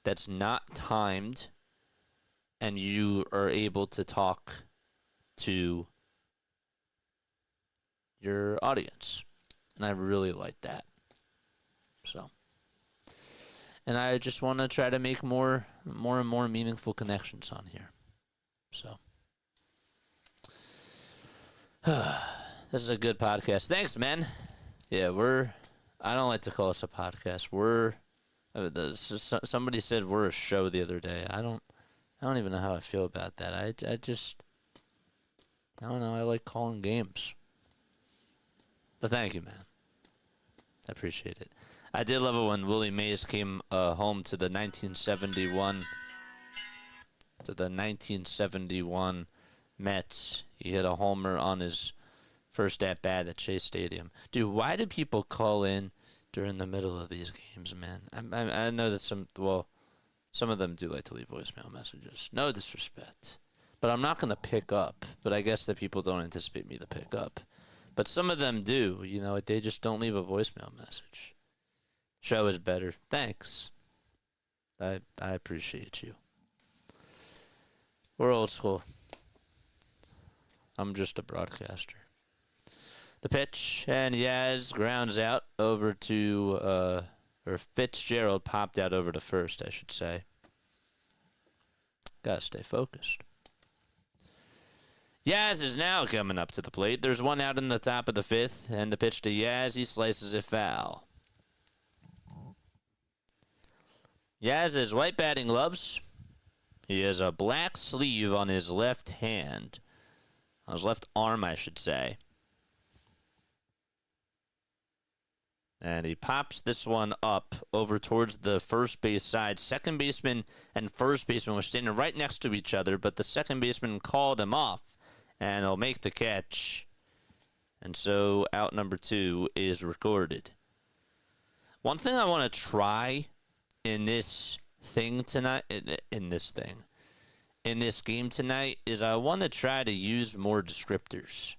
that's not timed, and you are able to talk to your audience. And I really like that. So... And I just want to try to make more and more meaningful connections on here. So, this is a good podcast. Thanks, man. Yeah, I don't like to call us a podcast. Somebody said we're a show the other day. I don't even know how I feel about that. I don't know. I like calling games. But thank you, man. I appreciate it. I did love it when Willie Mays came home to the 1971 Mets. He hit a homer on his first at bat at Chase Stadium. Dude, why do people call in during the middle of these games, man? I know that some of them do like to leave voicemail messages. No disrespect, but I'm not gonna pick up. But I guess that people don't anticipate me to pick up. But some of them do. You know, they just don't leave a voicemail message. Show is better. Thanks. I appreciate you. We're old school. I'm just a broadcaster. The pitch, and Yaz grounds out over to, or Fitzgerald popped out over to first, I should say. Gotta stay focused. Yaz is now coming up to the plate. There's one out in the top of the fifth, and the pitch to Yaz, he slices it foul. Yaz has white batting gloves. He has a black sleeve on his left hand. On his left arm, I should say. And he pops this one up over towards the first base side. Second baseman and first baseman were standing right next to each other, but the second baseman called him off, and he'll make the catch. And so out number 2 is recorded. One thing I want to try in this thing tonight, in this game tonight, is I want to try to use more descriptors.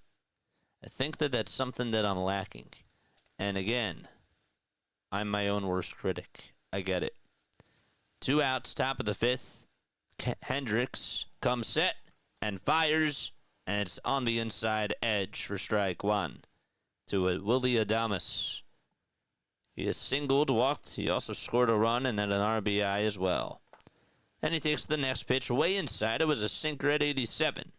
I think that that's something that I'm lacking. And again, I'm my own worst critic. I get it. 2 outs, top of the fifth. Hendricks comes set and fires, and it's on the inside edge for strike 1 to Willie Adames. He has singled, walked. He also scored a run and then an RBI as well. And he takes the next pitch way inside. It was a sinker at 87.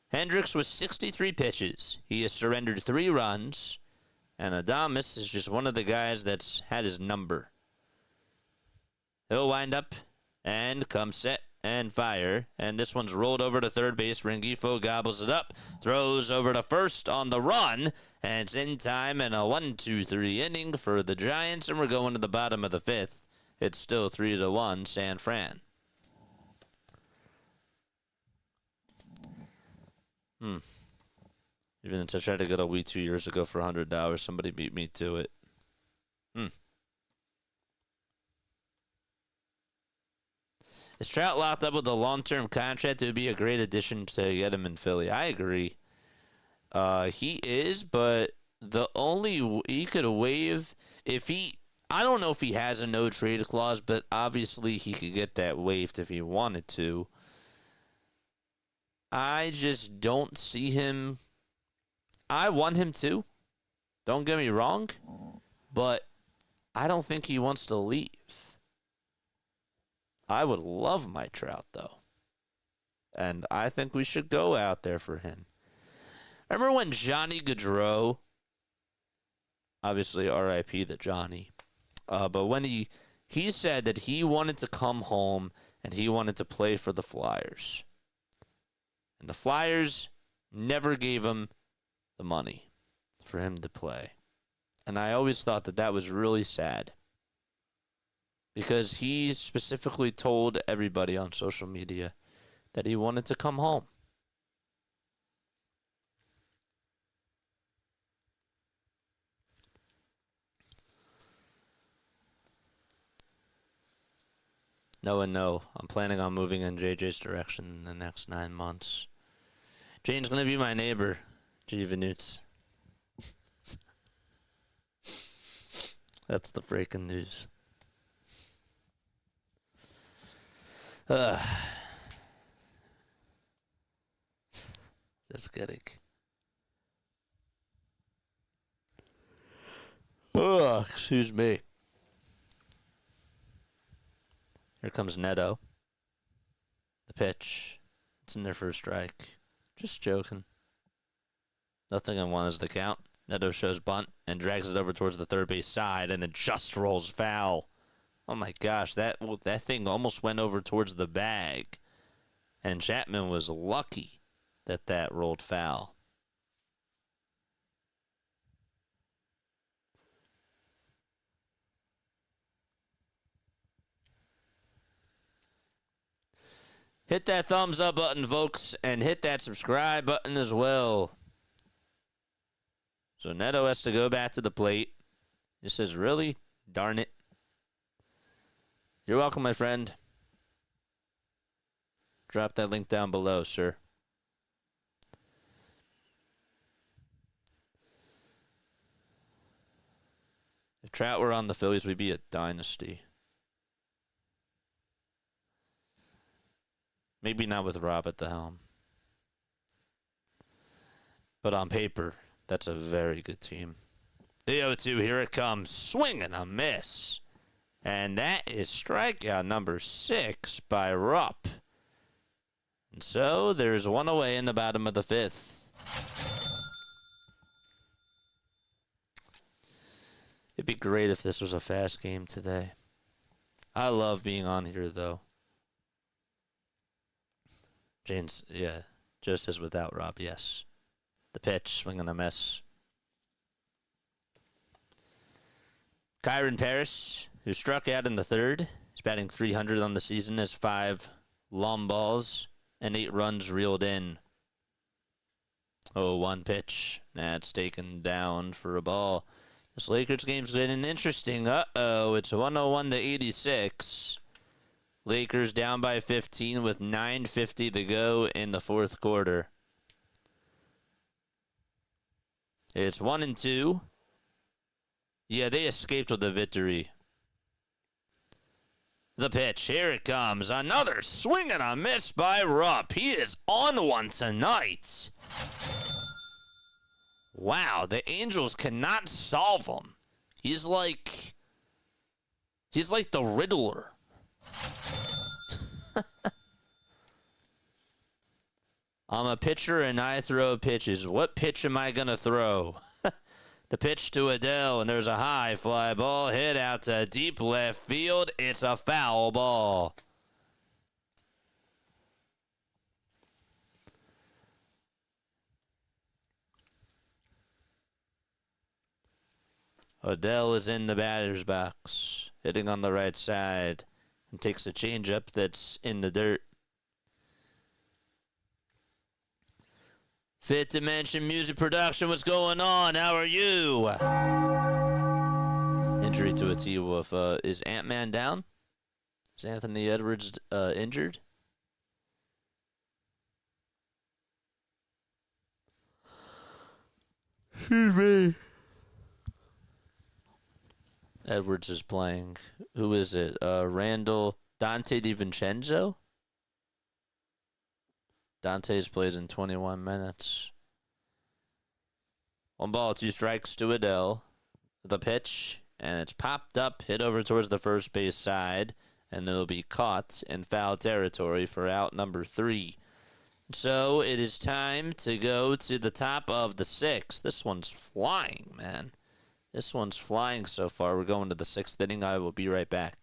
Hendricks was 63 pitches. He has surrendered 3 runs. And Adames is just one of the guys that's had his number. He'll wind up and come set and fire. And this one's rolled over to third base. Rengifo gobbles it up. Throws over to first on the run. And it's in time and a 1-2-3 inning for the Giants. And we're going to the bottom of the fifth. It's still 3-1 San Fran. Even if I tried to get a Wii 2 years ago for $100, somebody beat me to it. Is Trout locked up with a long-term contract? It would be a great addition to get him in Philly. I agree. He is, but he could waive if he. I don't know if he has a no-trade clause, but obviously he could get that waived if he wanted to. I just don't see him. I want him to. Don't get me wrong, but I don't think he wants to leave. I would love my Trout, though. And I think we should go out there for him. Remember when Johnny Gaudreau, obviously R.I.P. to Johnny, but when he He said that he wanted to come home and he wanted to play for the Flyers. And the Flyers never gave him the money for him to play. And I always thought that that was really sad. Because he specifically told everybody on social media that he wanted to come home. No and no. I'm planning on moving in JJ's direction in the next 9 months. Jane's going to be my neighbor, G. Venutz. That's the breaking news. Just kidding. Excuse me. Here comes Neto. The pitch. It's in there for a strike. Just joking. Nothing I want is the count. Neto shows bunt and drags it over towards the third base side and then just rolls foul. Oh my gosh, that thing almost went over towards the bag. And Chapman was lucky that rolled foul. Hit that thumbs up button, folks, and hit that subscribe button as well. So Neto has to go back to the plate. This says, really? Darn it. You're welcome, my friend. Drop that link down below, sir. If Trout were on the Phillies, we'd be a dynasty. Maybe not with Rob at the helm. But on paper, that's a very good team. The 0-2, here it comes. Swing and a miss. And that is strikeout number 6 by Rupp. And so there's one away in the bottom of the 5th. It'd be great if this was a fast game today. I love being on here, though. James, yeah, just as without Rob, yes. The pitch, swing and a miss. Kyron Paris, who struck out in the 3rd, is batting .300 on the season, has 5 long balls and 8 runs reeled in. 0-1 pitch. That's taken down for a ball. This Lakers game's getting interesting. It's 101 to 86. Lakers down by 15 with 9:50 to go in the 4th quarter. It's 1-2. Yeah, they escaped with the victory. The pitch, here it comes. Another swing and a miss by Rupp. He is on one tonight. Wow, the Angels cannot solve him. He's like the Riddler. I'm a pitcher and I throw pitches. What pitch am I going to throw? The pitch to Adele, and there's a high fly ball hit out to deep left field. It's a foul ball. Adele is in the batter's box, hitting on the right side, and takes a changeup that's in the dirt. Fifth Dimension Music Production, what's going on? How are you? Injury to a T-Wolf. Is Ant-Man down? Is Anthony Edwards injured? Excuse me. Edwards is playing. Who is it? Randall Dante DiVincenzo? Dante's played in 21 minutes. 1 ball, 2 strikes to Adele. The pitch, and it's popped up, hit over towards the first base side, and it'll be caught in foul territory for out number 3. So it is time to go to the top of the 6th. This one's flying, man. This one's flying so far. We're going to the 6th inning. I will be right back.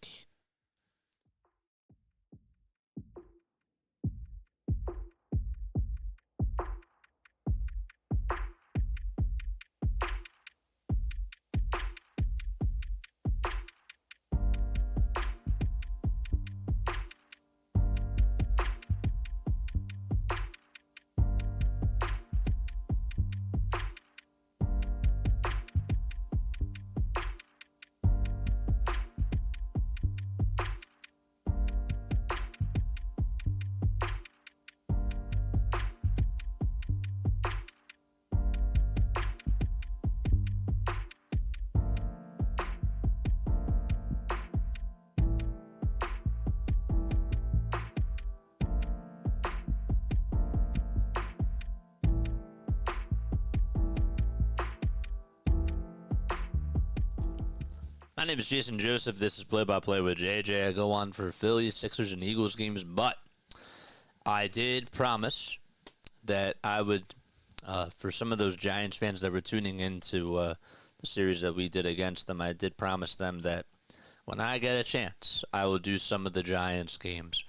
My name is Jason Joseph. This is Play-by-Play with JJ. I go on for Phillies, Sixers, and Eagles games, but I did promise that I would, for some of those Giants fans that were tuning into the series that we did against them, I did promise them that when I get a chance, I will do some of the Giants games,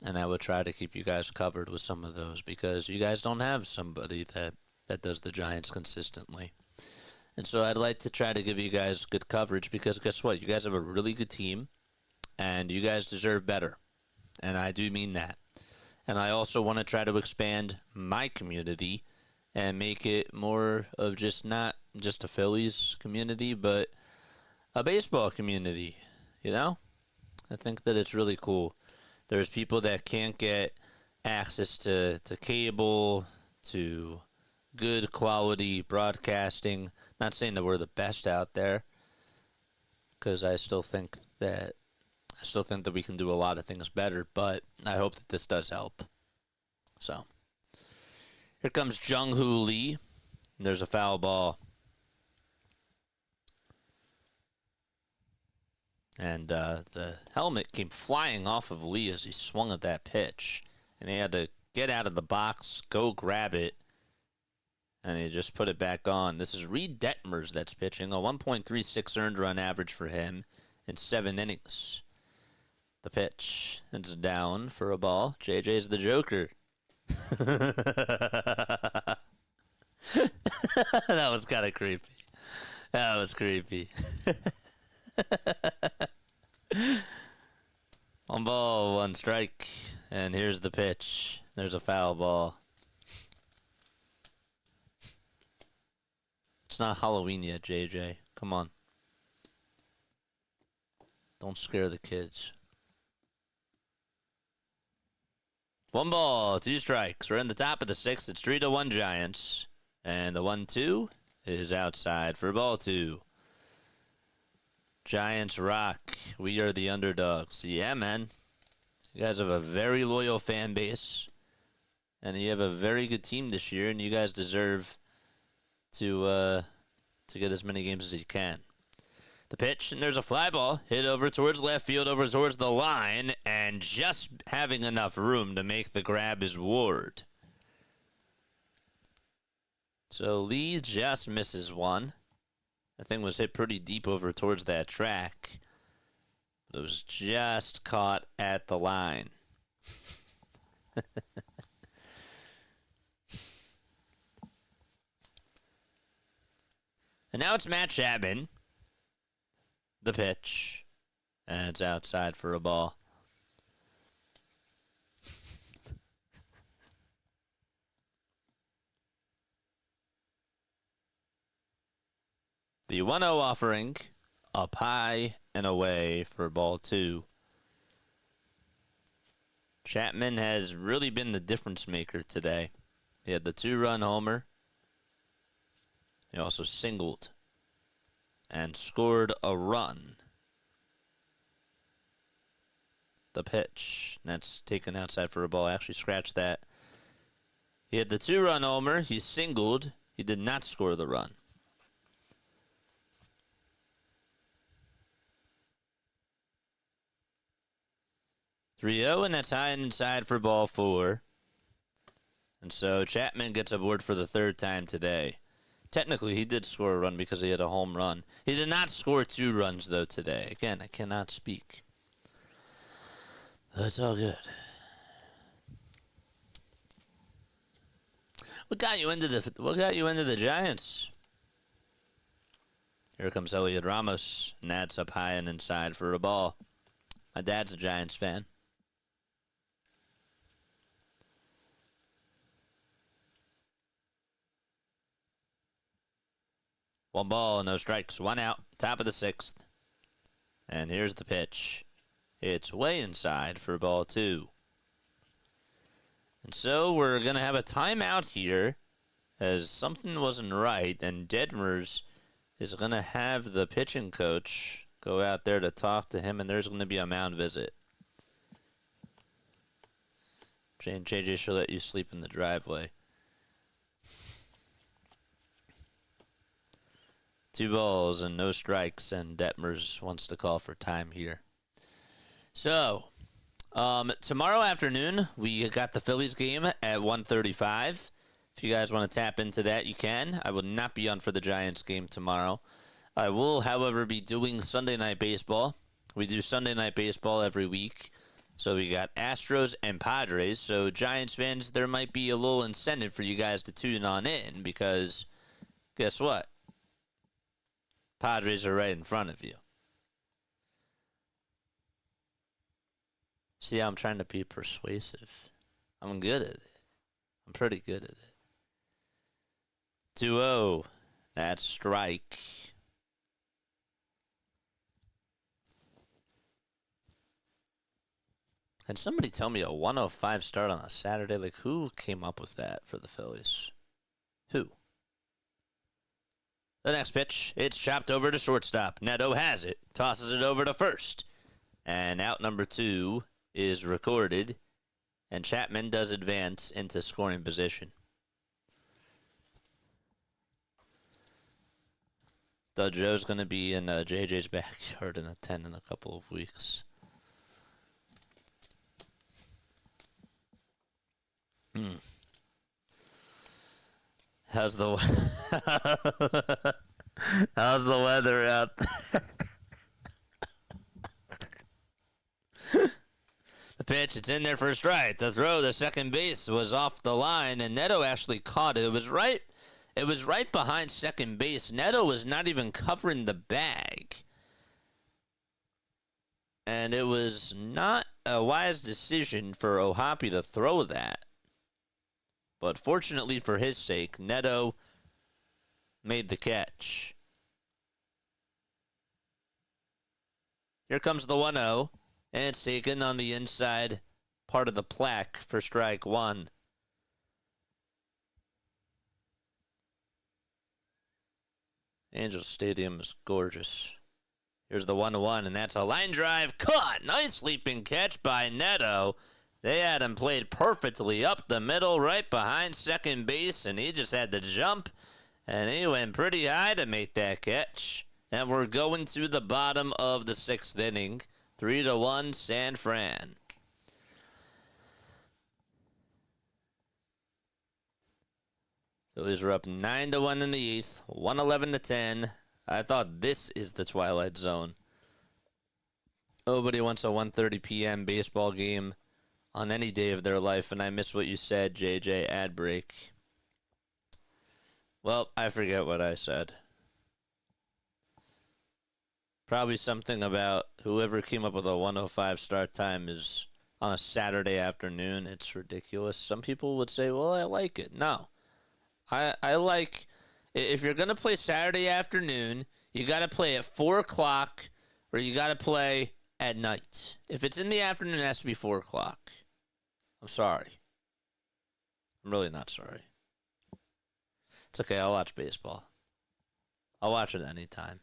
and I will try to keep you guys covered with some of those because you guys don't have somebody that does the Giants consistently. And so I'd like to try to give you guys good coverage because guess what? You guys have a really good team, and you guys deserve better. And I do mean that. And I also want to try to expand my community and make it more of just not just a Phillies community, but a baseball community, you know? I think that it's really cool. There's people that can't get access to cable, to good quality broadcasting. Not saying that we're the best out there, because I still think that we can do a lot of things better, but I hope that this does help. So, here comes Jung-Hoo Lee. There's a foul ball. And the helmet came flying off of Lee as he swung at that pitch. And he had to get out of the box, go grab it, and he just put it back on. This is Reed Detmers that's pitching. A 1.36 earned run average for him in 7 innings. The pitch. It's down for a ball. JJ's the Joker. That was kind of creepy. That was creepy. 1 ball, 1 strike. And here's the pitch. There's a foul ball. It's not Halloween yet, JJ. Come on. Don't scare the kids. 1 ball, 2 strikes. We're in the top of the 6th. It's 3-1 Giants. And the 1-2 is outside for ball 2. Giants rock. We are the underdogs. Yeah, man. You guys have a very loyal fan base. And you have a very good team this year. And you guys deserve to get as many games as you can. The pitch, and there's a fly ball hit over towards left field, over towards the line, and just having enough room to make the grab is Ward. So Lee just misses one. The thing was hit pretty deep over towards that track, but it was just caught at the line. And now it's Matt Chapman. The pitch. And it's outside for a ball. The 1-0 offering. Up high and away for ball 2. Chapman has really been the difference maker today. He had the 2-run homer. He also singled and scored a run. The pitch. That's taken outside for a ball. I actually scratched that. He had the 2-run homer. He singled. He did not score the run. .3-0, and that's high and inside for ball 4. And so Chapman gets aboard for the 3rd time today. Technically, he did score a run because he had a home run. He did not score 2 runs, though, today. Again, I cannot speak. That's all good. What got you into the Giants? Here comes Elliot Ramos, and that's up high and inside for a ball. My dad's a Giants fan. One ball, no strikes, 1 out, top of the 6th. And here's the pitch. It's way inside for ball 2. And so we're going to have a timeout here as something wasn't right, and Detmers is going to have the pitching coach go out there to talk to him, and there's going to be a mound visit. JJ should let you sleep in the driveway. 2 balls and no strikes, and Detmers wants to call for time here. So, tomorrow afternoon, we got the Phillies game at 1:35. If you guys want to tap into that, you can. I will not be on for the Giants game tomorrow. I will, however, be doing Sunday Night Baseball. We do Sunday Night Baseball every week. So we got Astros and Padres. So Giants fans, there might be a little incentive for you guys to tune on in because guess what? Padres are right in front of you. See how I'm trying to be persuasive? I'm good at it. I'm pretty good at it. 2-0. That's a strike. Can somebody tell me a 105 start on a Saturday? Like, who came up with that for the Phillies? Who? The next pitch, it's chopped over to shortstop. Neto has it, tosses it over to first. And out number 2 is recorded, and Chapman does advance into scoring position. Thought Joe's going to be in JJ's backyard in a 10 in a couple of weeks. How's the weather out there? The pitch, it's in there for a strike. The throw, the second base was off the line, and Neto actually caught it. It was right behind second base. Neto was not even covering the bag. And it was not a wise decision for Ohapi to throw that. But fortunately for his sake, Neto made the catch. Here comes the 1-0, and it's taken on the inside part of the plaque for strike 1. Angels Stadium is gorgeous. Here's the 1-1, and that's a line drive caught. Nice leaping catch by Neto. They had him played perfectly up the middle, right behind second base, and he just had to jump, and he went pretty high to make that catch. And we're going to the bottom of the 6th inning, 3-1 San Fran. Phillies were up 9-1 in the 8th, 111-10. I thought this is the Twilight Zone. Nobody wants a 1:30 p.m. baseball game on any day of their life, and I miss what you said, JJ. Ad break. Well, I forget what I said. Probably something about whoever came up with a 1:05 start time is on a Saturday afternoon. It's ridiculous. Some people would say, well, I like it. No. I like, if you're going to play Saturday afternoon, you got to play at 4 o'clock or you got to play at night. If it's in the afternoon, it has to be 4 o'clock. I'm sorry. I'm really not sorry. It's okay. I'll watch baseball. I'll watch it anytime.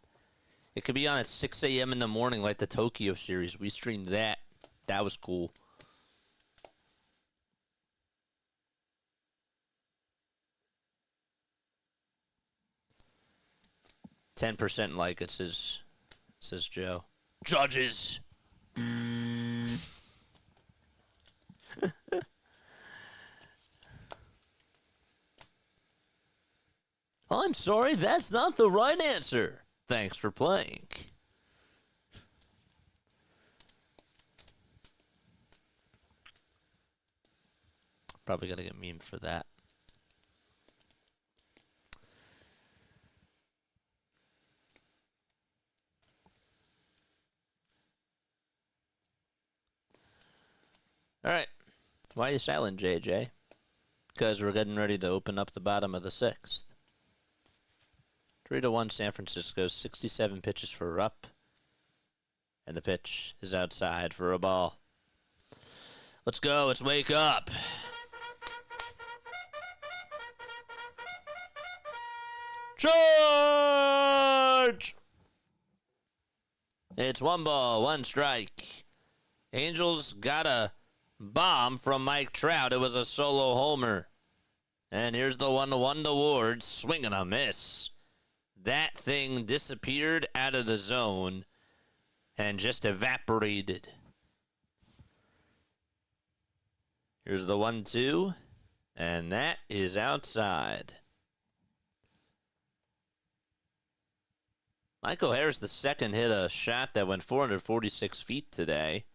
It could be on at 6 a.m. in the morning like the Tokyo series. We streamed that. That was cool. "10% like it," says Joe. Judges. I'm sorry, that's not the right answer. Thanks for playing. Probably got to get memed for that. All right. Why are you silent, JJ? Because we're getting ready to open up the bottom of the sixth. 3-1 San Francisco, 67 pitches for Rupp. And the pitch is outside for a ball. Let's go. Let's wake up. Charge! It's 1 ball, 1 strike. Angels got a bomb from Mike Trout. It was a solo homer. And here's the 1-1 to Ward. Swing and a miss. That thing disappeared out of the zone and just evaporated. Here's the 1-2. And that is outside. Michael Harris, the second, hit a shot that went 446 feet today.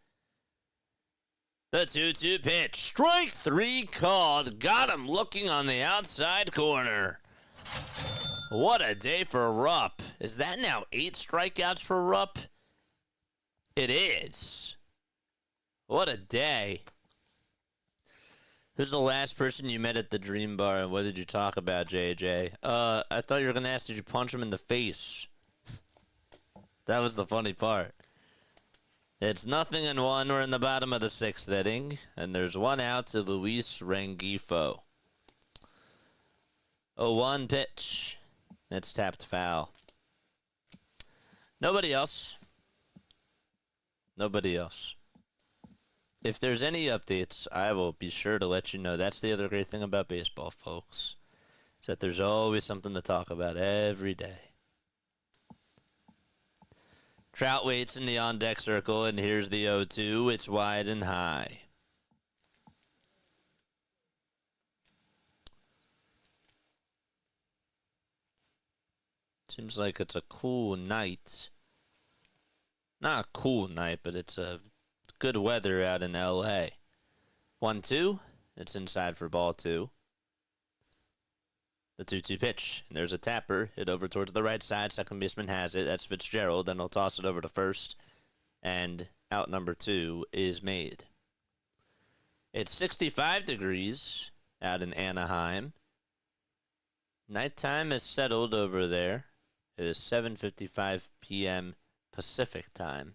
The 2-2 pitch. Strike 3 called. Got him looking on the outside corner. What a day for Rupp. Is that now 8 strikeouts for Rupp? It is. What a day. Who's the last person you met at the Dream Bar, and what did you talk about, JJ? I thought you were going to ask, did you punch him in the face? That was the funny part. It's 0-1. We're in the bottom of the 6th inning, and there's 1 out to Luis Rengifo. 0-1 pitch. It's tapped foul. Nobody else. Nobody else. If there's any updates, I will be sure to let you know. That's the other great thing about baseball, folks, is that there's always something to talk about every day. Trout waits in the on-deck circle, and here's the 0-2. It's wide and high. Seems like it's a cool night. Not a cool night, but it's a good weather out in L.A. 1-2. It's inside for ball 2. The 2-2 pitch, and there's a tapper, hit over towards the right side. Second baseman has it. That's Fitzgerald. Then he'll toss it over to first, and out number 2 is made. It's 65 degrees out in Anaheim. Nighttime is settled over there. It is 7:55 p.m. Pacific time.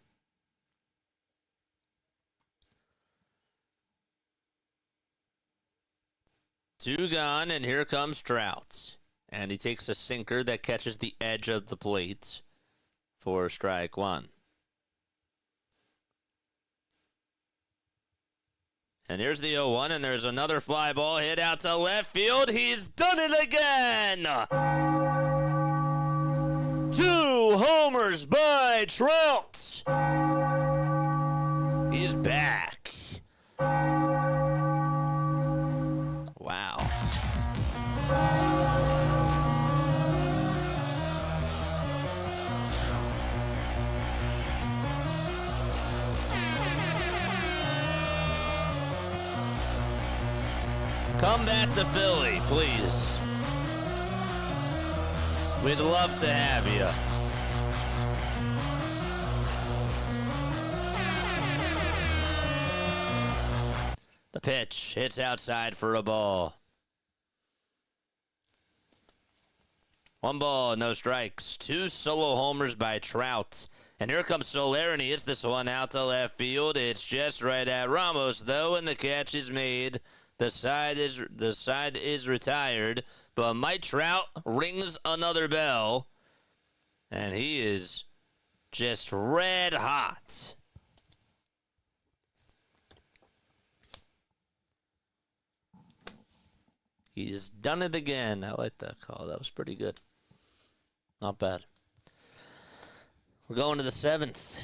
Two gone, and here comes Trout. And he takes a sinker that catches the edge of the plate for strike 1. And here's the 0-1, and there's another fly ball hit out to left field. He's done it again! 2 homers by Trout. He's back. Wow. Come back to Philly, please. We'd love to have you. The pitch hits outside for a ball. 1 ball, no strikes. 2 solo homers by Trout. And here comes Soler, and he hits this one out to left field. It's just right at Ramos, though, and the catch is made. The side is retired, but Mike Trout rings another bell, and he is just red hot. He's done it again. I like that call. That was pretty good. Not bad. We're going to the 7th.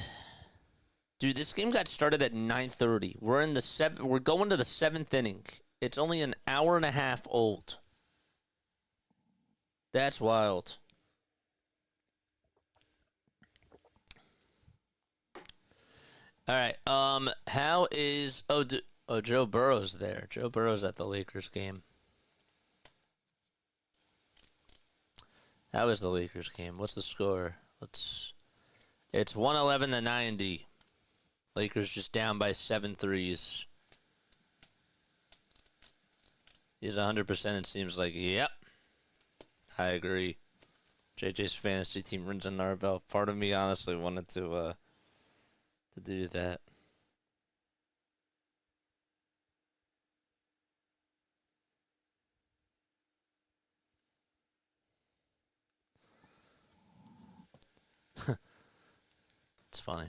Dude, this game got started at 9:30. We're in the 7th. We're going to the 7th inning. It's only an hour and a half old. That's wild. All right. How is Joe Burrow's there? Joe Burrow's at the Lakers game. How is the Lakers game? What's the score? It's 111-90. Lakers just down by 7 threes. He's 100%. It seems like. Yep. I agree. JJ's fantasy team runs in our belt. Part of me honestly wanted to do that. It's funny.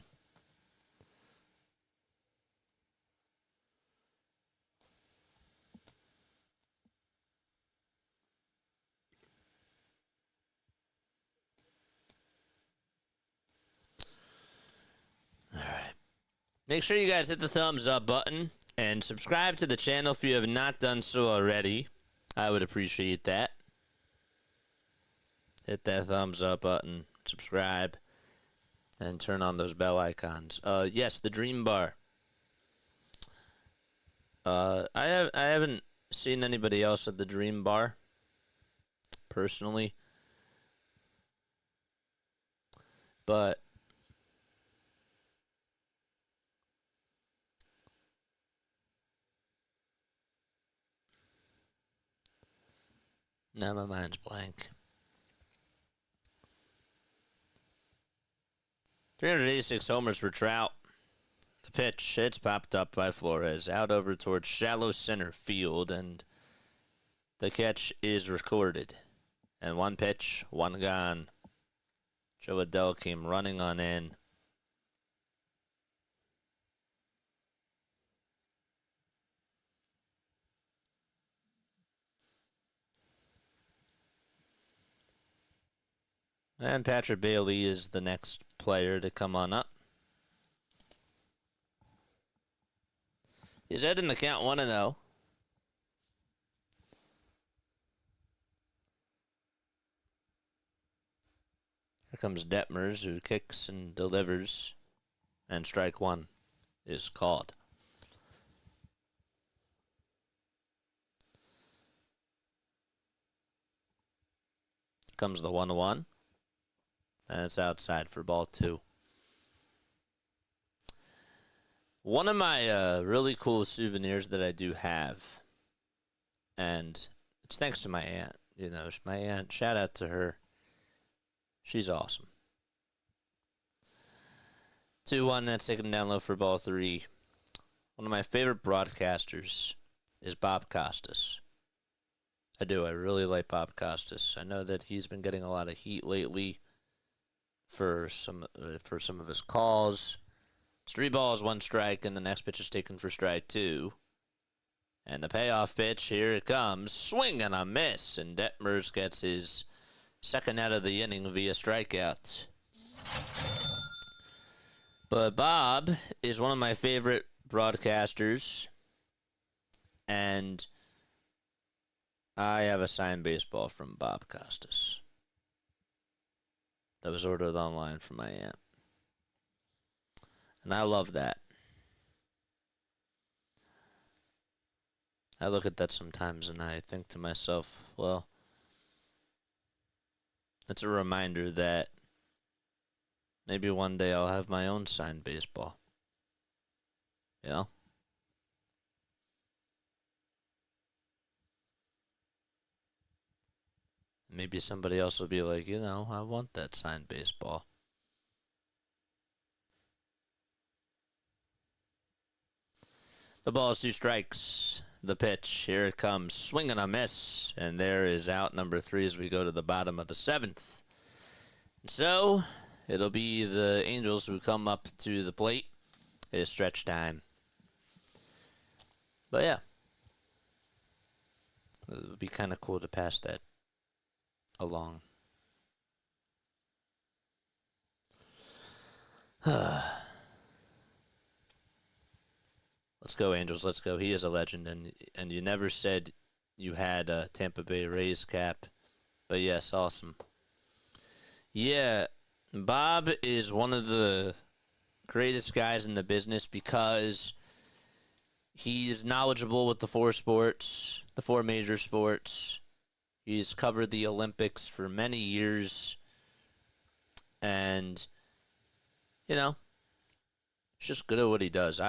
All right. Make sure you guys hit the thumbs up button and subscribe to the channel if you have not done so already. I would appreciate that. Hit that thumbs up button, subscribe, and turn on those bell icons. Yes, the Dream Bar. I haven't seen anybody else at the Dream Bar personally, but now my mind's blank. 386 homers for Trout. The pitch, it's popped up by Flores out over towards shallow center field, and the catch is recorded. And one pitch, one gone. Joe Adele came running on in. And Patrick Bailey is the next player to come on up. He's heading the count 1-0. Here comes Detmers, who kicks and delivers. And strike one is called. Comes the 1-1. And it's outside for ball 2. One of my really cool souvenirs that I do have, and it's thanks to my aunt. You know, my aunt, shout out to her. She's awesome. 2-1, that's taken down low for ball 3. One of my favorite broadcasters is Bob Costas. I do. I really like Bob Costas. I know that he's been getting a lot of heat lately for some of his calls. It's 3 balls, 1 strike, and the next pitch is taken for strike 2. And the payoff pitch, here it comes. Swing and a miss, and Detmers gets his second out of the inning via strikeout. But Bob is one of my favorite broadcasters, and I have a signed baseball from Bob Costas that was ordered online from my aunt. And I love that. I look at that sometimes and I think to myself, well, it's a reminder that maybe one day I'll have my own signed baseball. You know? Maybe somebody else will be like, you know, I want that signed baseball. The ball is 2 strikes. The pitch, here it comes. Swing and a miss. And there is out number 3 as we go to the bottom of the 7th. And so, it'll be the Angels who come up to the plate. It is stretch time. But yeah. It would be kind of cool to pass that along. Let's go, Angels. Let's go. He is a legend, and you never said you had a Tampa Bay Rays cap But yes, awesome. Yeah, Bob is one of the greatest guys in the business because he is knowledgeable with the four sports, the four major sports. He's covered the Olympics for many years. And, you know, he's just good at what he does.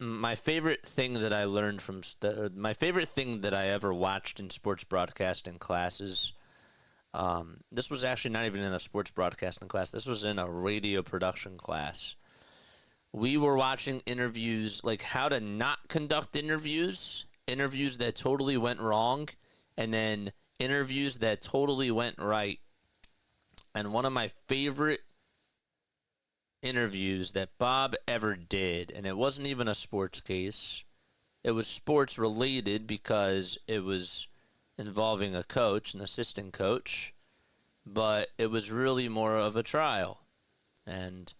My favorite thing that I learned from my favorite thing that I ever watched in sports broadcasting classes. This was actually not even in a sports broadcasting class. This was in a radio production class. We were watching interviews, like how to not conduct interviews, interviews that totally went wrong, and then interviews that totally went right. And one of my favorite interviews that Bob ever did, and it wasn't even a sports case, it was sports related because it was involving a coach, an assistant coach, but it was really more of a trial. And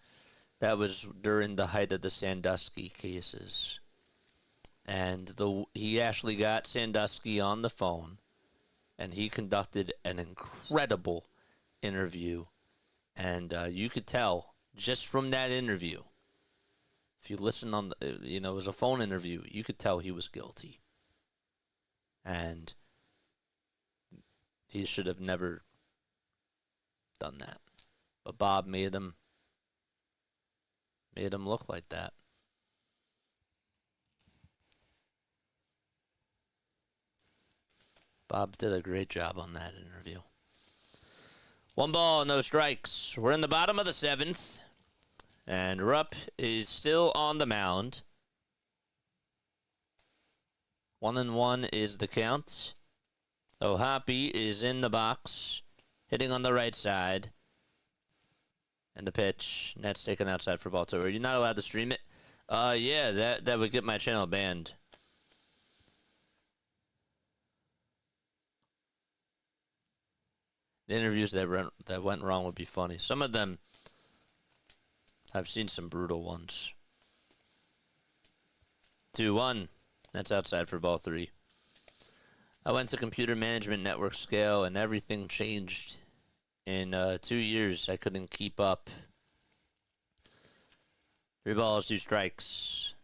that was during the height of the Sandusky cases. And he actually got Sandusky on the phone, and he conducted an incredible interview. And you could tell just from that interview, if you listen on the, it was a phone interview, you could tell he was guilty. And he should have never done that. But Bob made him look like that. Bob did a great job on that interview. 1 ball, no strikes. We're in the bottom of the 7th, and Rupp is still on the mound. 1-1 is the count. O'Hoppe is in the box, hitting on the right side. And the pitch, Nets taken outside for ball 2. Are you not allowed to stream it? Yeah, that would get my channel banned. The interviews that went wrong would be funny. Some of them, I've seen some brutal ones. 2-1. That's outside for ball 3. I went to computer management network scale, and everything changed. In 2 years, I couldn't keep up. 3 balls, 2 strikes.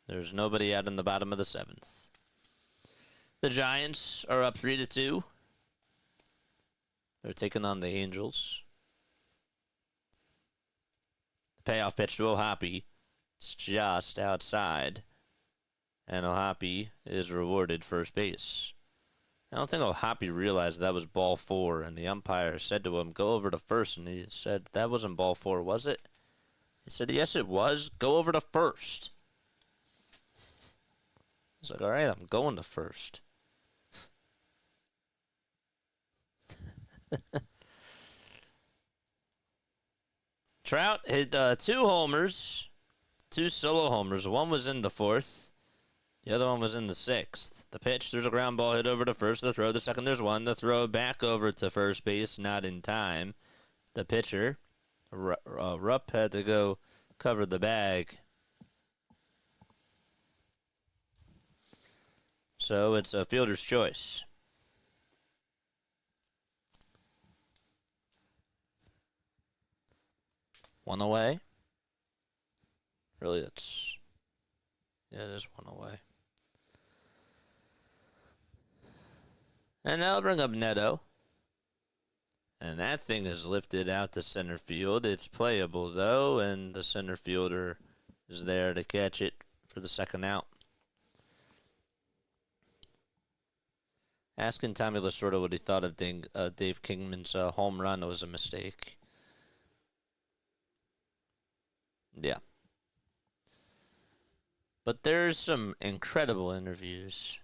There's nobody out in the bottom of the 7th. The Giants are up 3-2. They're taking on the Angels. The payoff pitch to O'Hoppe. It's just outside. And O'Hoppe is rewarded first base. I don't think O'Hoppe realized that was ball 4, and the umpire said to him, go over to first, and he said, that wasn't ball 4, was it? He said, yes, it was. Go over to first. He's like, all right, I'm going to first. Trout hit 2 homers, 2 solo homers. One was in the 4th. The other one was in the 6th. The pitch, there's a ground ball hit over to first. The throw, the second, there's one. The throw back over to first base, not in time. The pitcher, Rupp, had to go cover the bag. So it's a fielder's choice. One away. Really, it is one away. And that'll bring up Neto. And that thing is lifted out to center field. It's playable, though, and the center fielder is there to catch it for the second out. Asking Tommy Lasorda what he thought of Dave Kingman's home run was a mistake. Yeah. But there's some incredible interviews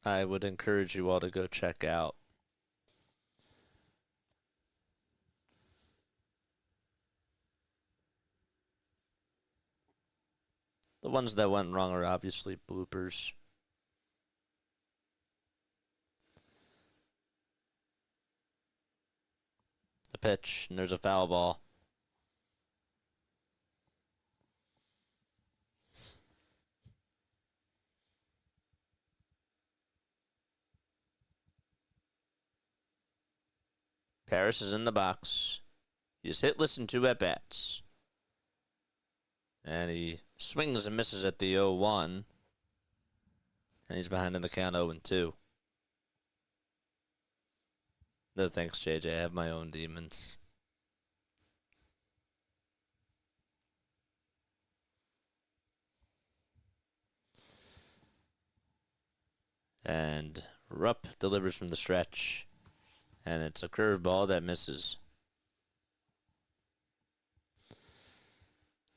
I would encourage you all to go check out. The ones that went wrong are obviously bloopers. The pitch, and there's a foul ball. Paris is in the box. He is hitless in 2 at-bats. And he swings and misses at the 0-1. And he's behind in the count 0-2. No thanks, JJ. I have my own demons. And Rupp delivers from the stretch. And it's a curveball that misses.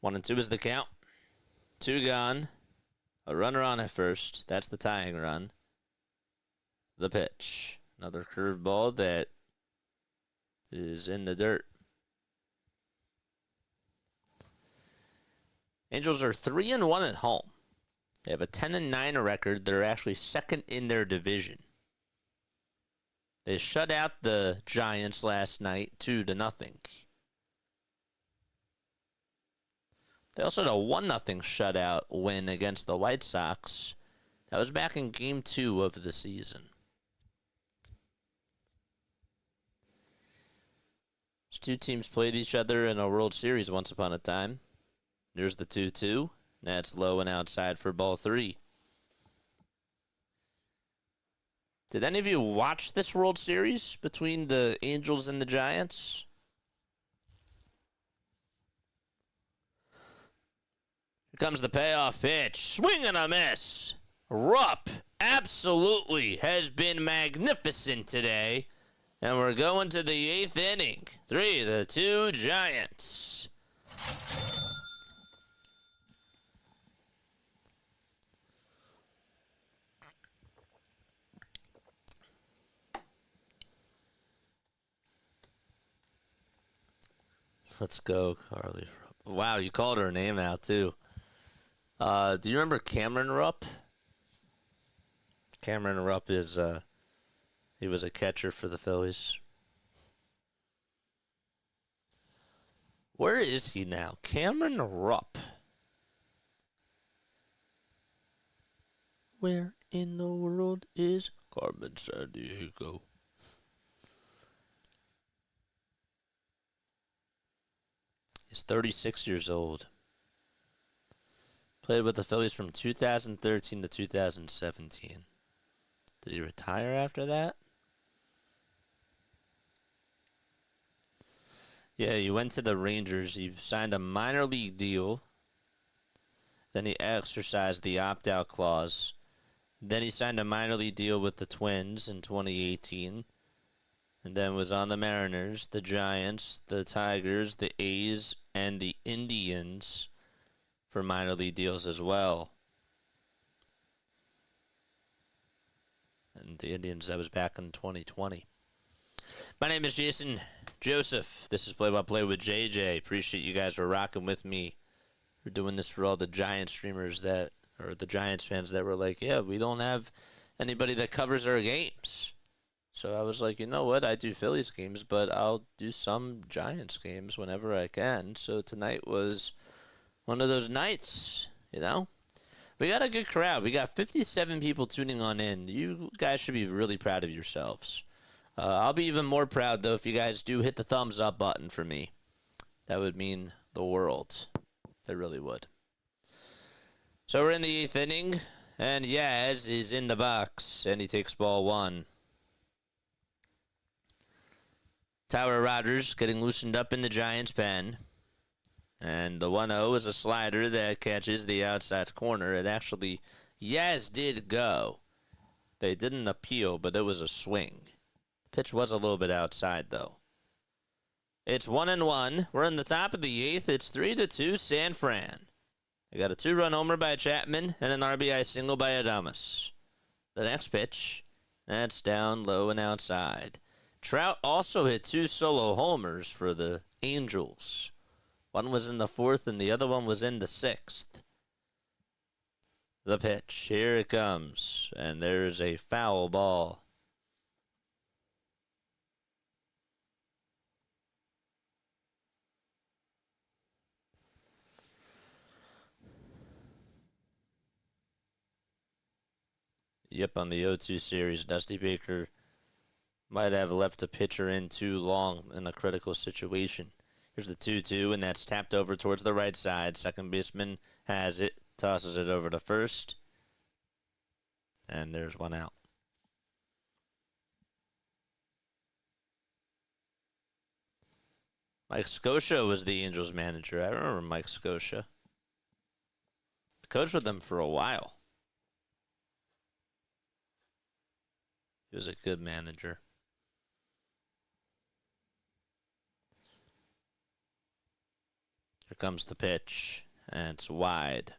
1-2 is the count. 2 gone. A runner on at first. That's the tying run. The pitch. Another curveball that is in the dirt. Angels are 3-1 at home. They have a 10-9 record. They're actually second in their division. They shut out the Giants last night 2-0. They also had a 1-0 shutout win against the White Sox. That was back in Game 2 of the season. These two teams played each other in a World Series once upon a time. There's the 2-2. That's low and outside for ball 3. Did any of you watch this World Series between the Angels and the Giants? Here comes the payoff pitch. Swing and a miss. Rupp absolutely has been magnificent today. And we're going to the 8th inning. 3-2 Giants. Let's go, Carly. Wow, you called her name out, too. Do you remember Cameron Rupp? Cameron Rupp is, he was a catcher for the Phillies. Where is he now? Cameron Rupp. Where in the world is Carmen Sandiego? He's 36 years old. Played with the Phillies from 2013 to 2017. Did he retire after that? Yeah, he went to the Rangers. He signed a minor league deal. Then he exercised the opt-out clause. Then he signed a minor league deal with the Twins in 2018. And then was on the Mariners, the Giants, the Tigers, the A's, and the Indians for minor league deals as well. And the Indians, that was back in 2020. My name is Jason Joseph. This is Play-by-Play with JJ. Appreciate you guys for rocking with me. We're doing this for all the Giants streamers that, or the Giants fans that were like, yeah, we don't have anybody that covers our games. So I was like, you know what? I do Phillies games, but I'll do some Giants games whenever I can. So tonight was one of those nights, you know? We got a good crowd. We got 57 people tuning on in. You guys should be really proud of yourselves. I'll be even more proud, though, if you guys do hit the thumbs up button for me. That would mean the world. It really would. So we're in the 8th inning, and Yaz is in the box, and he takes ball 1. Tyler Rogers getting loosened up in the Giants' pen. And the 1-0 is a slider that catches the outside corner. And actually, Yaz did go. They didn't appeal, but it was a swing. Pitch was a little bit outside, though. It's 1-1. We're in the top of the 8th. It's 3-2 San Fran. They got a 2-run homer by Chapman and an RBI single by Adames. The next pitch, that's down low and outside. Trout also hit 2 solo homers for the Angels. One was in the 4th and the other one was in the 6th. The pitch, here it comes, and there's a foul ball. Yep, on the 0-2 series, Dusty Baker Might have left a pitcher in too long in a critical situation. Here's the 2-2, and that's tapped over towards the right side. Second baseman has it, tosses it over to first, and there's one out. Mike Scotia was the Angels manager. I remember Mike Scotia. Coached with them for a while. He was a good manager. Here comes the pitch, and it's wide.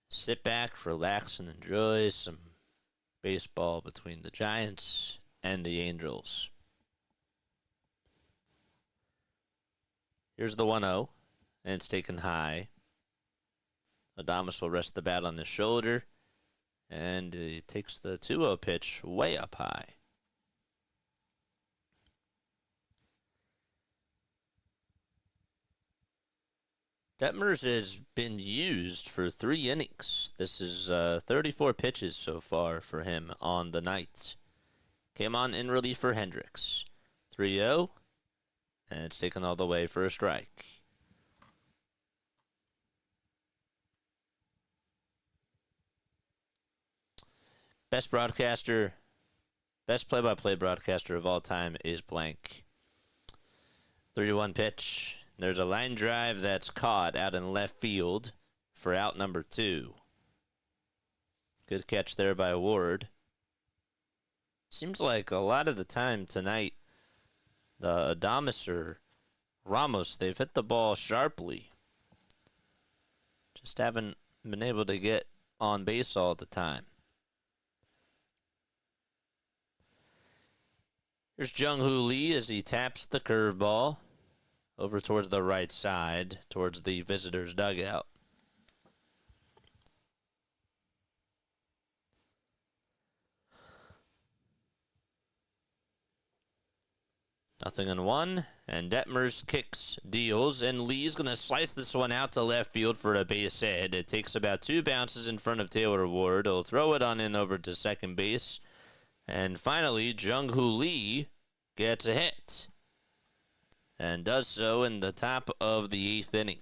Sit back, relax, and enjoy some baseball between the Giants and the Angels. Here's the 1-0, and it's taken high. Adames will rest the bat on the shoulder, and he takes the 2-0 pitch way up high. Detmers has been used for 3 innings. This is 34 pitches so far for him on the night. Came on in relief for Hendricks. 3-0, and it's taken all the way for a strike. Best play-by-play broadcaster of all time is blank. 3-1 pitch. There's a line drive that's caught out in left field for out number 2. Good catch there by Ward. Seems like a lot of the time tonight, the Adames or Ramos, they've hit the ball sharply. Just haven't been able to get on base all the time. Here's Jung-Hoo Lee as he taps the curveball over towards the right side, towards the visitors' dugout. Nothing in one, and Detmers kicks, deals, and Lee's going to slice this one out to left field for a base hit. It takes about 2 bounces in front of Taylor Ward. He'll throw it on in over to second base. And finally, Jung-Hoo Lee gets a hit, and does so in the top of the 8th inning.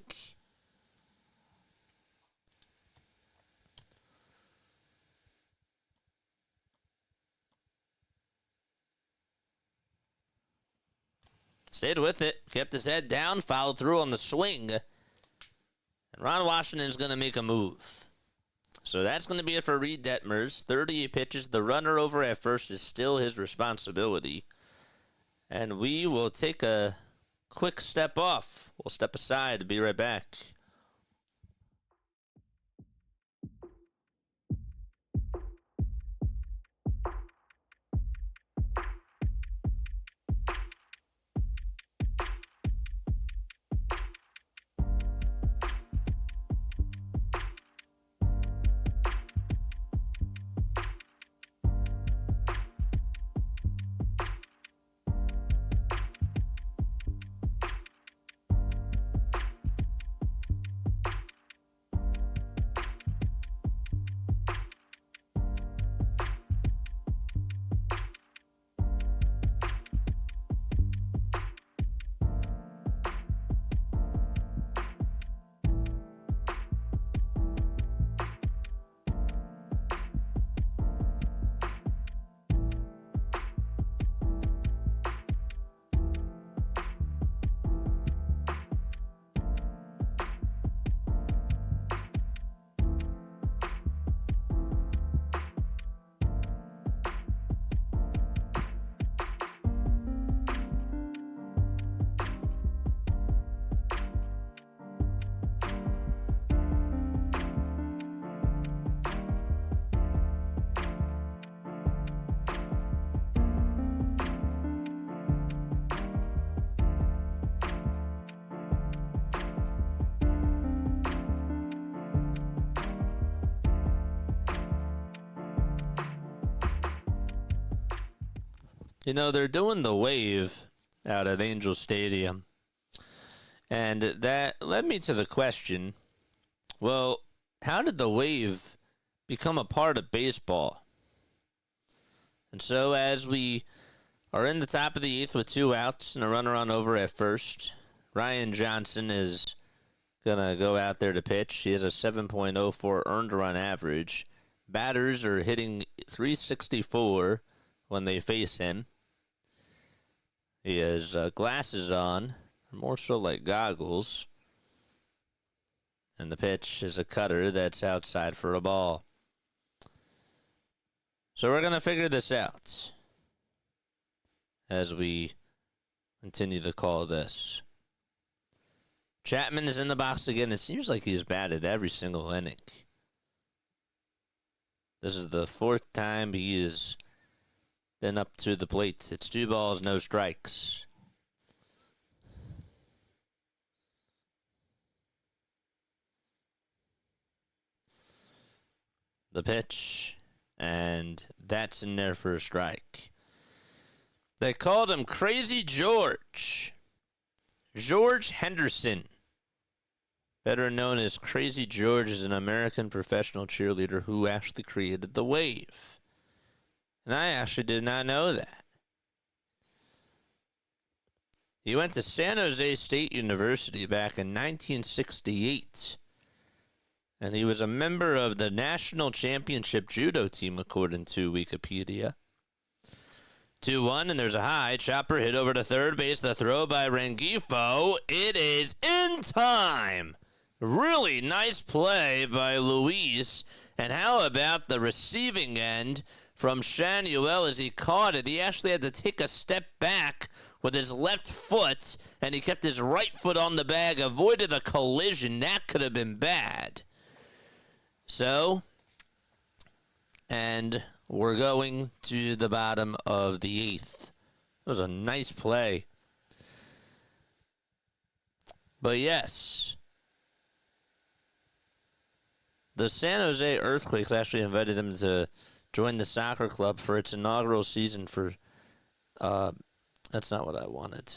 Stayed with it, kept his head down, followed through on the swing, and Ron Washington's going to make a move. So that's going to be it for Reed Detmers. 38 pitches. The runner over at first is still his responsibility. And we will take a quick step off. We'll step aside. Be right back. You know, they're doing the wave out at Angel Stadium. And that led me to the question, well, how did the wave become a part of baseball. And so as we are in the top of the 8th with 2 outs and a runner on over at first, Ryan Johnson is going to go out there to pitch. He has a 7.04 earned run average. Batters are hitting .364 when they face him. He has glasses on, more so like goggles. And the pitch is a cutter that's outside for a ball. So we're going to figure this out as we continue to call this. Chapman is in the box again. It seems like he's batted every single inning. This is the 4th time he has been up to the plate. It's 2 balls, no strikes. The pitch, and that's in there for a strike. They called him Crazy George. George Henderson, better known as Crazy George, is an American professional cheerleader who actually created the wave. And I actually did not know that. He went to San Jose State University back in 1968. And he was a member of the national championship judo team, according to Wikipedia. 2-1, and there's a high. Chopper hit over to third base. The throw by Rengifo. It is in time. Really nice play by Luis. And how about the receiving end from Shanuel as he caught it? He actually had to take a step back with his left foot, and he kept his right foot on the bag, avoided a collision. That could have been bad. So, and we're going to the bottom of the 8th. It was a nice play. But yes, the San Jose Earthquakes actually invited him to join the soccer club for its inaugural season for, that's not what I wanted.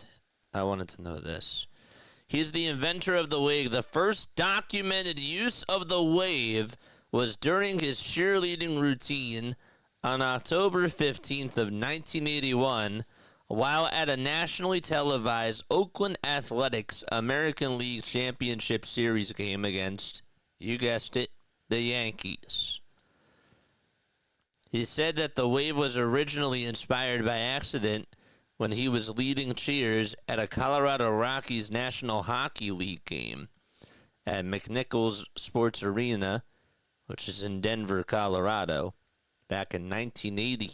I wanted to know this. He's the inventor of the wave. The first documented use of the wave was during his cheerleading routine on October 15th of 1981 while at a nationally televised Oakland Athletics American League Championship Series game against, you guessed it, the Yankees. He said that the wave was originally inspired by accident when he was leading cheers at a Colorado Rockies National Hockey League game at McNichols Sports Arena, which is in Denver, Colorado, back in 1980.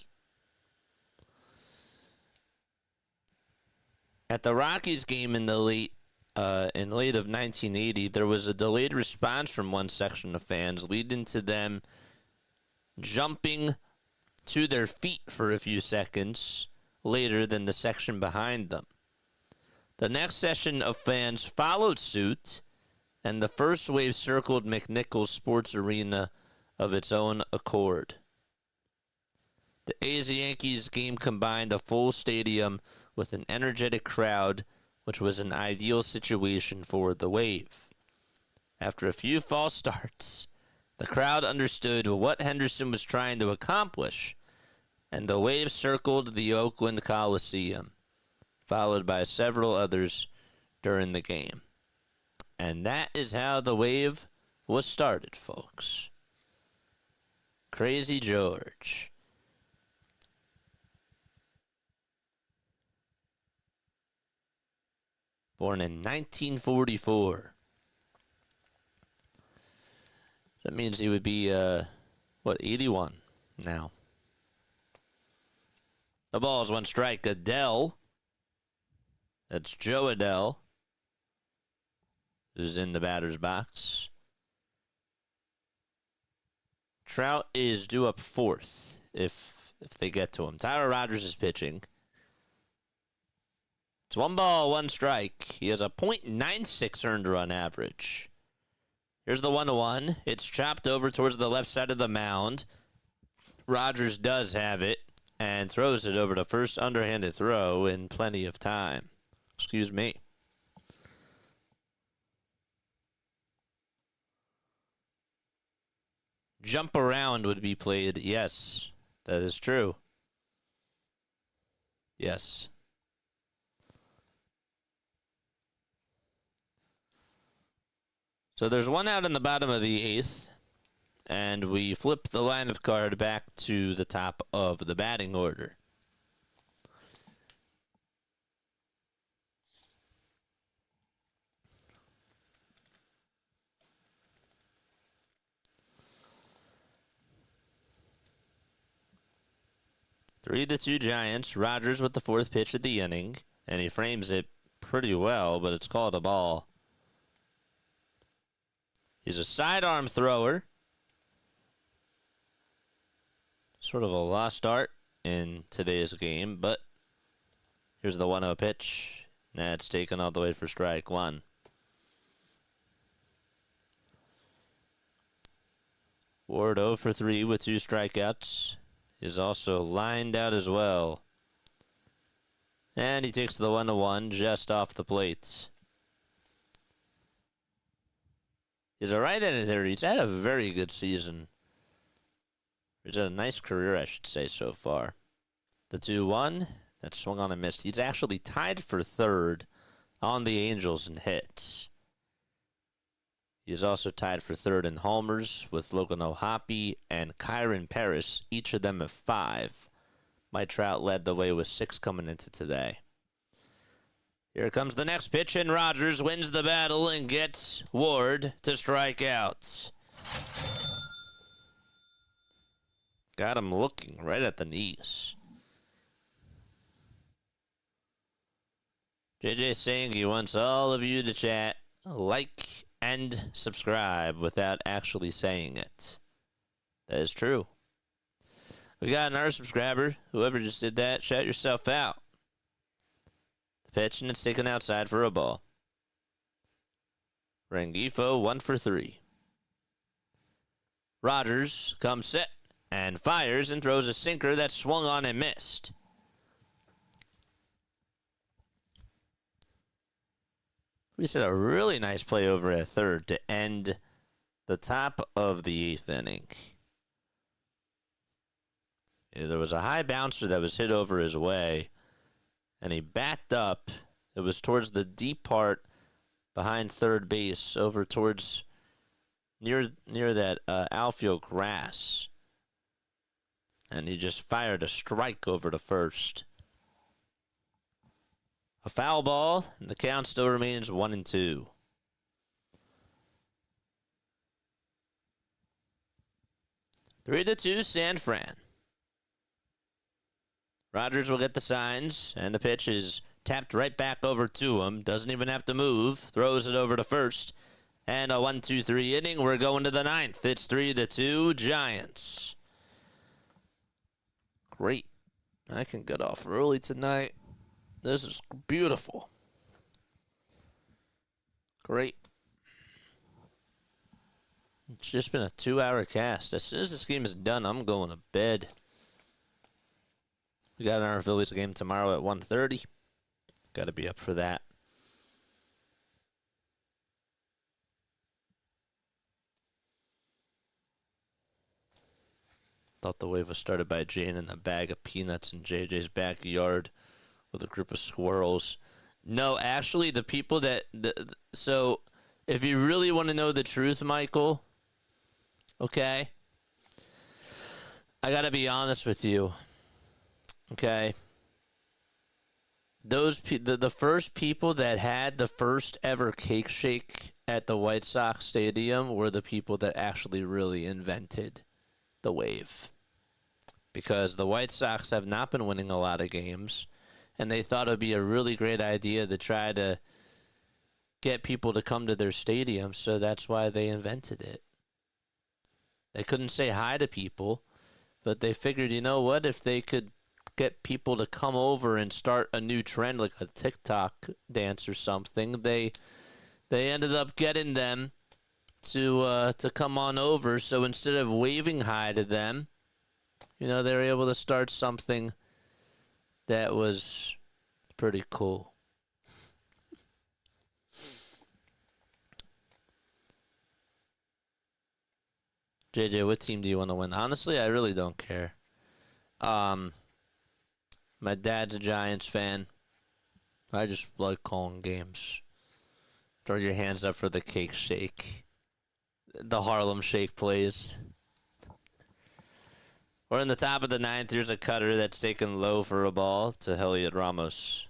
At the Rockies game in late of 1980, there was a delayed response from one section of fans, leading to them jumping to their feet for a few seconds later than the section behind them. The next session of fans followed suit, and the first wave circled McNichols Sports Arena of its own accord. The A's-Yankees game combined a full stadium with an energetic crowd, which was an ideal situation for the wave. After a few false starts, the crowd understood what Henderson was trying to accomplish, and the wave circled the Oakland Coliseum, followed by several others during the game. And that is how the wave was started, folks. Crazy George. Born in 1944. That means he would be, 81 now. The ball is one strike. Adele. That's Joe Adele, who's in the batter's box. Trout is due up 4th if they get to him. Tyler Rogers is pitching. It's 1 ball, 1 strike. He has a .96 earned run average. Here's the 1-1. It's chopped over towards the left side of the mound. Rogers does have it and throws it over to first, underhanded throw in plenty of time. Excuse me. jump around would be played. Yes, that is true. Yes. So there's one out in the bottom of the 8th, and we flip the lineup card back to the top of the batting order. Three to two Giants. Rogers with the 4th pitch of the inning, and he frames it pretty well, but it's called a ball. He's a sidearm thrower. Sort of a lost art in today's game, but here's the 1-0 pitch. That's taken all the way for strike one. Ward 0 for 3 with 2 strikeouts. Is also lined out as well. And he takes the 1-1 just off the plate. He's a right-handed hitter. He's had a very good season. He's had a nice career, I should say, so far. The 2-1, that swung on and missed. He's actually tied for 3rd on the Angels in hits. He is also tied for 3rd in homers with Logan O'Hoppe and Kyron Paris. Each of them have 5. Mike Trout led the way with 6 coming into today. Here comes the next pitch, and Rogers wins the battle and gets Ward to strike out. Got him looking right at the knees. JJ saying he wants all of you to chat, like, and subscribe without actually saying it. That is true. We got another subscriber. Whoever just did that, shout yourself out. The pitch, and it's taken outside for a ball. Rengifo 1 for 3. Rogers comes set and fires and throws a sinker that swung on and missed. We said a really nice play over at 3rd to end the top of the 8th inning. Yeah, there was a high bouncer that was hit over his way, and he backed up. It was towards the deep part behind 3rd base, over towards near that outfield grass. And he just fired a strike over to 1st. A foul ball, and the count still remains 1-2. Three to two, San Fran. Rogers will get the signs, and the pitch is tapped right back over to him. Doesn't even have to move. Throws it over to 1st. And a 1-2-3 inning. We're going to the 9th. It's 3-2, Giants. Great. I can get off early tonight. This is beautiful. Great. It's just been a 2-hour cast. As soon as this game is done, I'm going to bed. We got our Phillies game tomorrow at 1:30. Got to be up for that. Thought the wave was started by Jane and a bag of peanuts in JJ's backyard with a group of squirrels. No, actually, the people that... So, if you really want to know the truth, Michael, okay, I got to be honest with you, okay? The first people that had the first ever cake shake at the White Sox Stadium were the people that actually really invented the wave. Because the White Sox have not been winning a lot of games, and they thought it would be a really great idea to try to get people to come to their stadium, so that's why they invented it. They couldn't say hi to people, but they figured, you know what, if they could get people to come over and start a new trend like a TikTok dance or something, they ended up getting them to come on over. So instead of waving hi to them, you know, they were able to start something that was pretty cool. JJ, what team do you want to win? Honestly, I really don't care. My dad's a Giants fan. I just like calling games. Throw your hands up for the cake shake. The Harlem Shake plays. We're in the top of the ninth. Here's a cutter that's taken low for a ball to Heliot Ramos.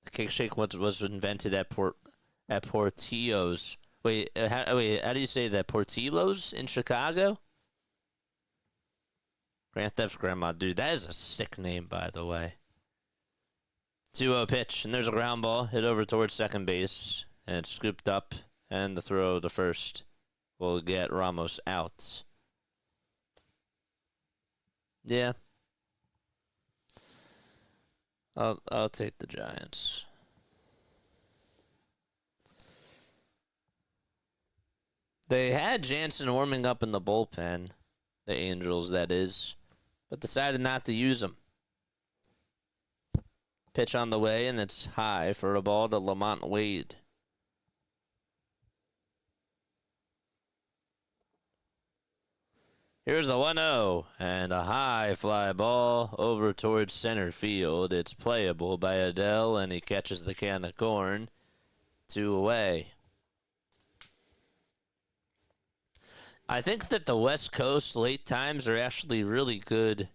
The cake shake was invented at Portillo's. Wait, how do you say that? Portillo's in Chicago? Grand Theft's grandma. Dude, that is a sick name, by the way. 2-0 pitch, and there's a ground ball hit over towards second base, and it's scooped up, and the throw to first will get Ramos out. Yeah. I'll take the Giants. They had Jansen warming up in the bullpen, the Angels, that is, but decided not to use him. Pitch on the way, and it's high for a ball to Lamont Wade. Here's the 1-0, and a high fly ball over towards center field. It's playable by Adele, and he catches the can of corn. 2 away. I think that the West Coast late times are actually really good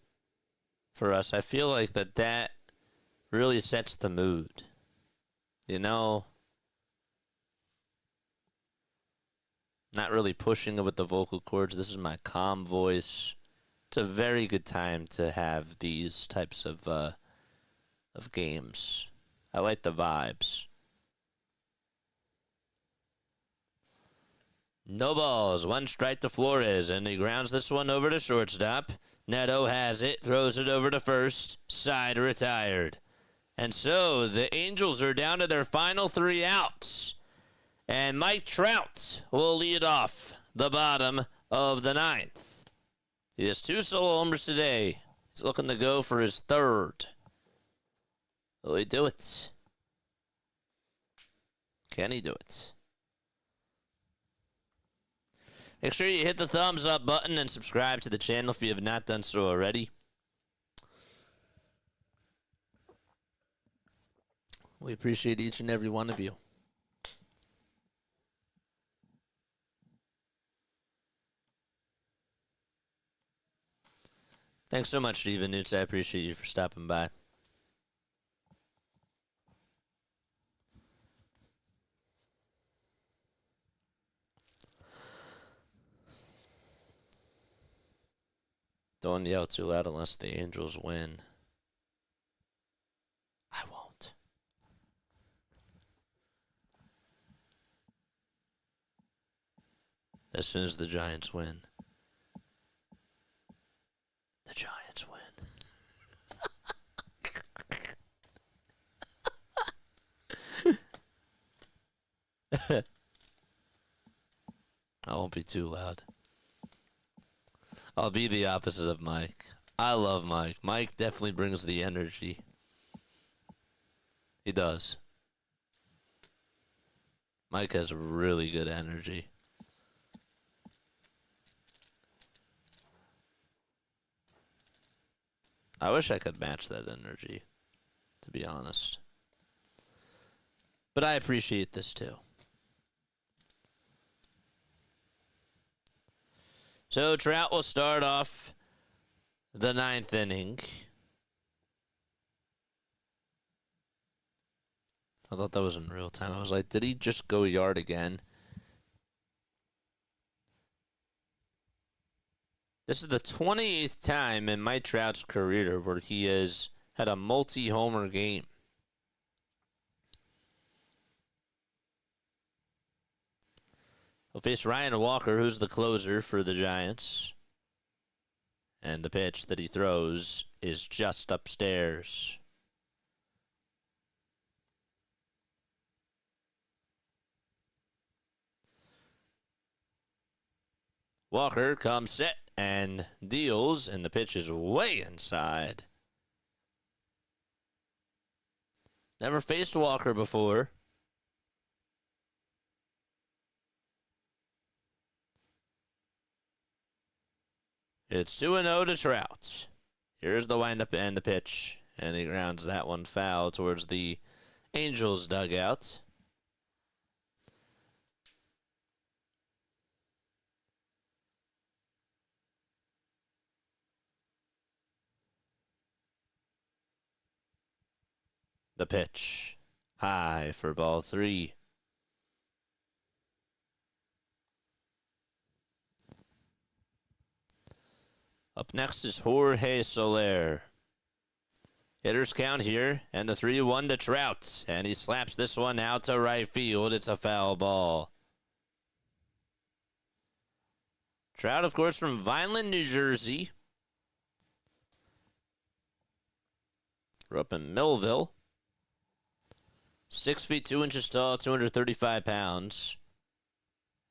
for us. I feel like that really sets the mood. You know? Not really pushing it with the vocal cords. This is my calm voice. It's a very good time to have these types of games. I like the vibes. No balls. 1 strike to Flores, and he grounds this one over to shortstop. Neto has it, throws it over to first. Side retired. And so the Angels are down to their final 3 outs. And Mike Trout will lead off the bottom of the 9th. He has 2 solo homers today. He's looking to go for his 3rd. Will he do it? Can he do it? Make sure you hit the thumbs up button and subscribe to the channel if you have not done so already. We appreciate each and every one of you. Thanks so much, Steven Newts. I appreciate you for stopping by. Don't yell too loud unless the Angels win. I won't. As soon as the Giants win. The Giants win. I won't be too loud. I'll be the opposite of Mike. I love Mike. Mike definitely brings the energy. He does. Mike has really good energy. I wish I could match that energy, to be honest. But I appreciate this too. So Trout will start off the 9th inning. I thought that was in real time. I was like, did he just go yard again? This is the 28th time in Mike Trout's career where he has had a multi-homer game. He'll face Ryan Walker, who's the closer for the Giants. And the pitch that he throws is just upstairs. Walker comes set and deals, and the pitch is way inside. Never faced Walker before. It's 2-0 to Trout. Here's the windup and the pitch. And he grounds that one foul towards the Angels dugout. The pitch. High for ball 3. Up next is Jorge Soler. Hitters count here, and the 3-1 to Trout. And he slaps this one out to right field. It's a foul ball. Trout, of course, from Vineland, New Jersey. Grew up in Millville. 6 feet 2 inches tall, 235 pounds.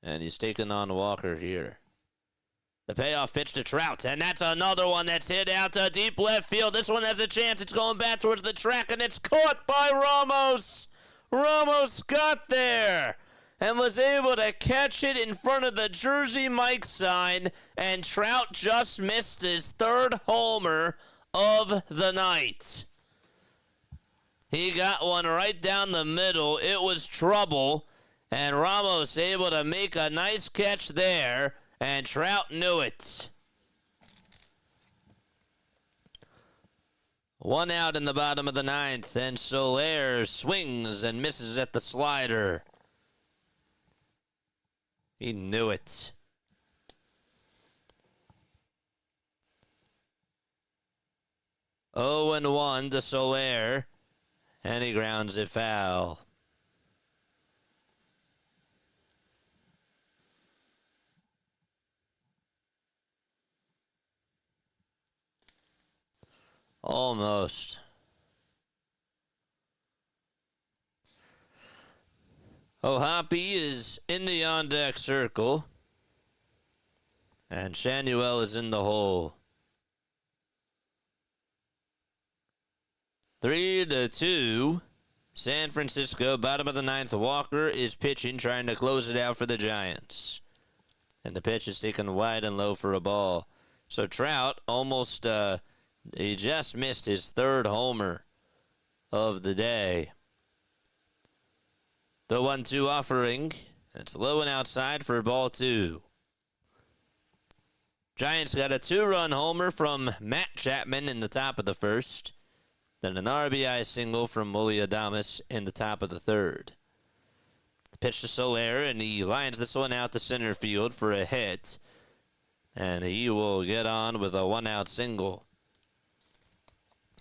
And he's taking on Walker here. The payoff pitch to Trout, and that's another one that's hit out to deep left field. This one has a chance. It's going back towards the track, and it's caught by Ramos. Ramos got there and was able to catch it in front of the Jersey Mike sign, and Trout just missed his 3rd homer of the night. He got one right down the middle. It was trouble, and Ramos able to make a nice catch there, and Trout knew it. 1 out in the bottom of the 9th, and Soler swings and misses at the slider. He knew it. Oh, and 1 to Soler. And he grounds it foul. Almost. O'Hoppe is in the on-deck circle. And Shanuel is in the hole. 3-2. San Francisco, bottom of the 9th. Walker is pitching, trying to close it out for the Giants. And the pitch is taken wide and low for a ball. So Trout almost, he just missed his 3rd homer of the day. The 1-2 offering. It's low and outside for ball 2. Giants got a 2-run homer from Matt Chapman in the top of the 1st. Then an RBI single from Willie Adames in the top of the 3rd. The pitch to Soler, and he lines this one out to center field for a hit. And he will get on with a 1-out single.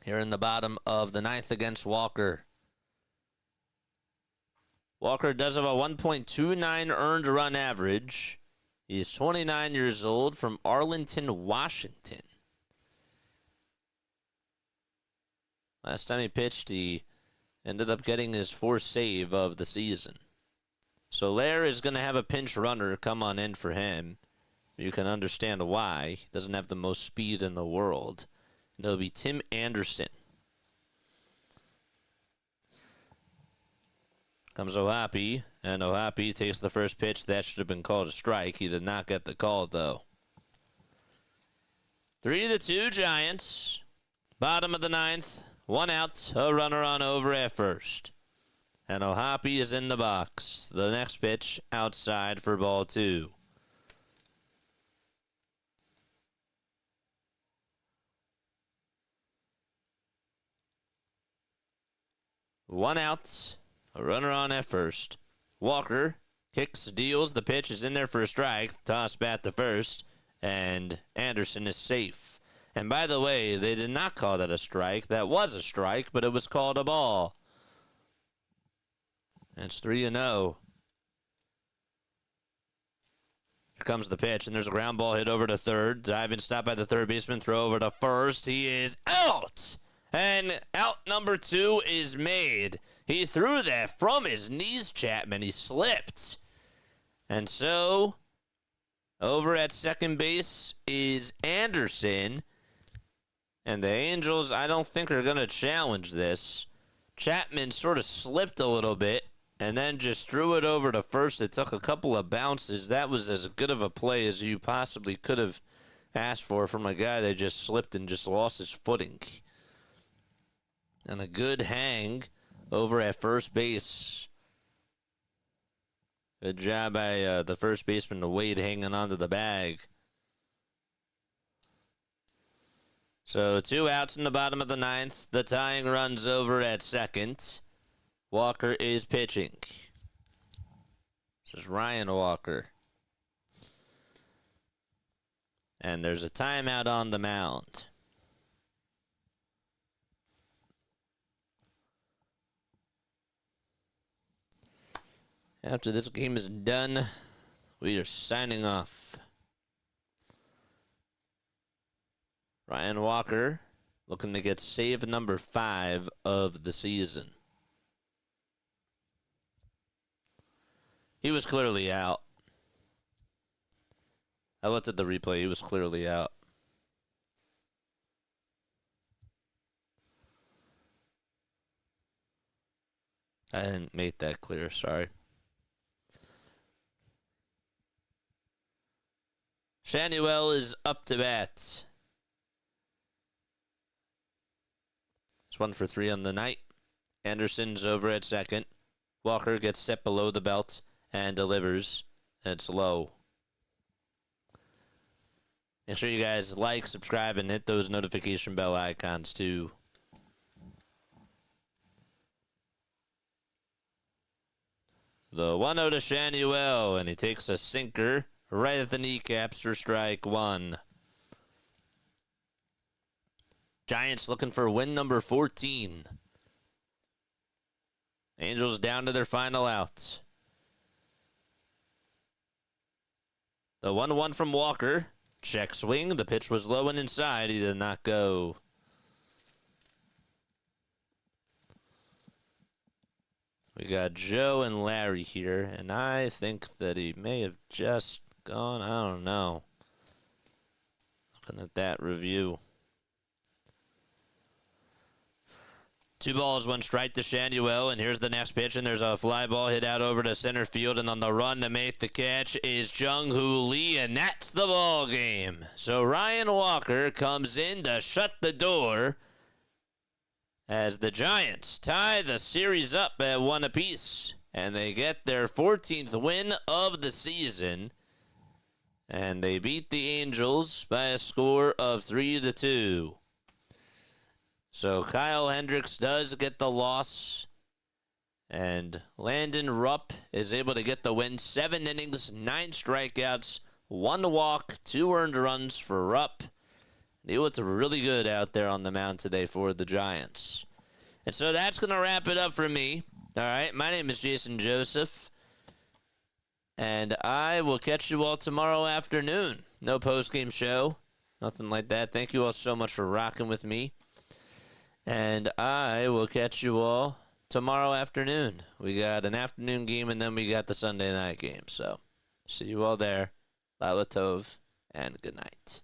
Here in the bottom of the 9th against Walker. Walker does have a 1.29 earned run average. He's 29 years old, from Arlington, Washington. Last time he pitched, he ended up getting his 4th save of the season. Soler is going to have a pinch runner come on in for him. You can understand why. He doesn't have the most speed in the world. And it'll be Tim Anderson. Comes O'Hoppe, and O'Hoppe takes the first pitch. That should have been called a strike. He did not get the call, though. 3-2 Giants. Bottom of the 9th. 1 out, a runner on over at first. And O'Hoppe is in the box. The next pitch outside for ball 2. One out, a runner on at first. Walker kicks, deals. The pitch is in there for a strike. Toss bat to first, and Anderson is safe. And by the way, they did not call that a strike. That was a strike, but it was called a ball. It's 3-0. Here comes the pitch, and there's a ground ball hit over to third. Diving stop by the third baseman. Throw over to first. He is out. And out number 2 is made. He threw that from his knees, Chapman. He slipped. And so, over at second base is Anderson. And the Angels, I don't think, are going to challenge this. Chapman sort of slipped a little bit and then just threw it over to first. It took a couple of bounces. That was as good of a play as you possibly could have asked for from a guy that just slipped and just lost his footing. And a good hang over at first base. Good job by the first baseman, Wade, hanging onto the bag. So 2 outs in the bottom of the 9th. The tying run's over at second. Walker is pitching. This is Ryan Walker. And there's a timeout on the mound. After this game is done, we are signing off. Ryan Walker looking to get save number 5 of the season. He was clearly out. I looked at the replay. He was clearly out. I didn't make that clear. Sorry. Shanuel is up to bat. It's 1 for 3 on the night. Anderson's over at second. Walker gets set below the belt and delivers. It's low. Make sure you guys like, subscribe, and hit those notification bell icons too. The 1-0 to Shanuel, and he takes a sinker right at the kneecaps for strike 1. Giants looking for win number 14. Angels down to their final out. The 1-1 from Walker. Check swing. The pitch was low and inside. He did not go. We got Joe and Larry here, and I think that he may have just gone. I don't know. Looking at that review. 2 balls, 1 strike to Shanuel, and here's the next pitch, and there's a fly ball hit out over to center field, and on the run to make the catch is Jung-Hoo Lee, and that's the ball game. So Ryan Walker comes in to shut the door as the Giants tie the series up at 1 apiece, and they get their 14th win of the season, and they beat the Angels by a score of 3-2. So Kyle Hendricks does get the loss, and Landon Rupp is able to get the win. 7 innings, 9 strikeouts, 1 walk, 2 earned runs for Rupp. He looked really good out there on the mound today for the Giants. And so that's going to wrap it up for me. All right, my name is Jason Joseph, and I will catch you all tomorrow afternoon. No post-game show, nothing like that. Thank you all so much for rocking with me. And I will catch you all tomorrow afternoon. We got an afternoon game, and then we got the Sunday night game. So see you all there. Lila Tov, and good night.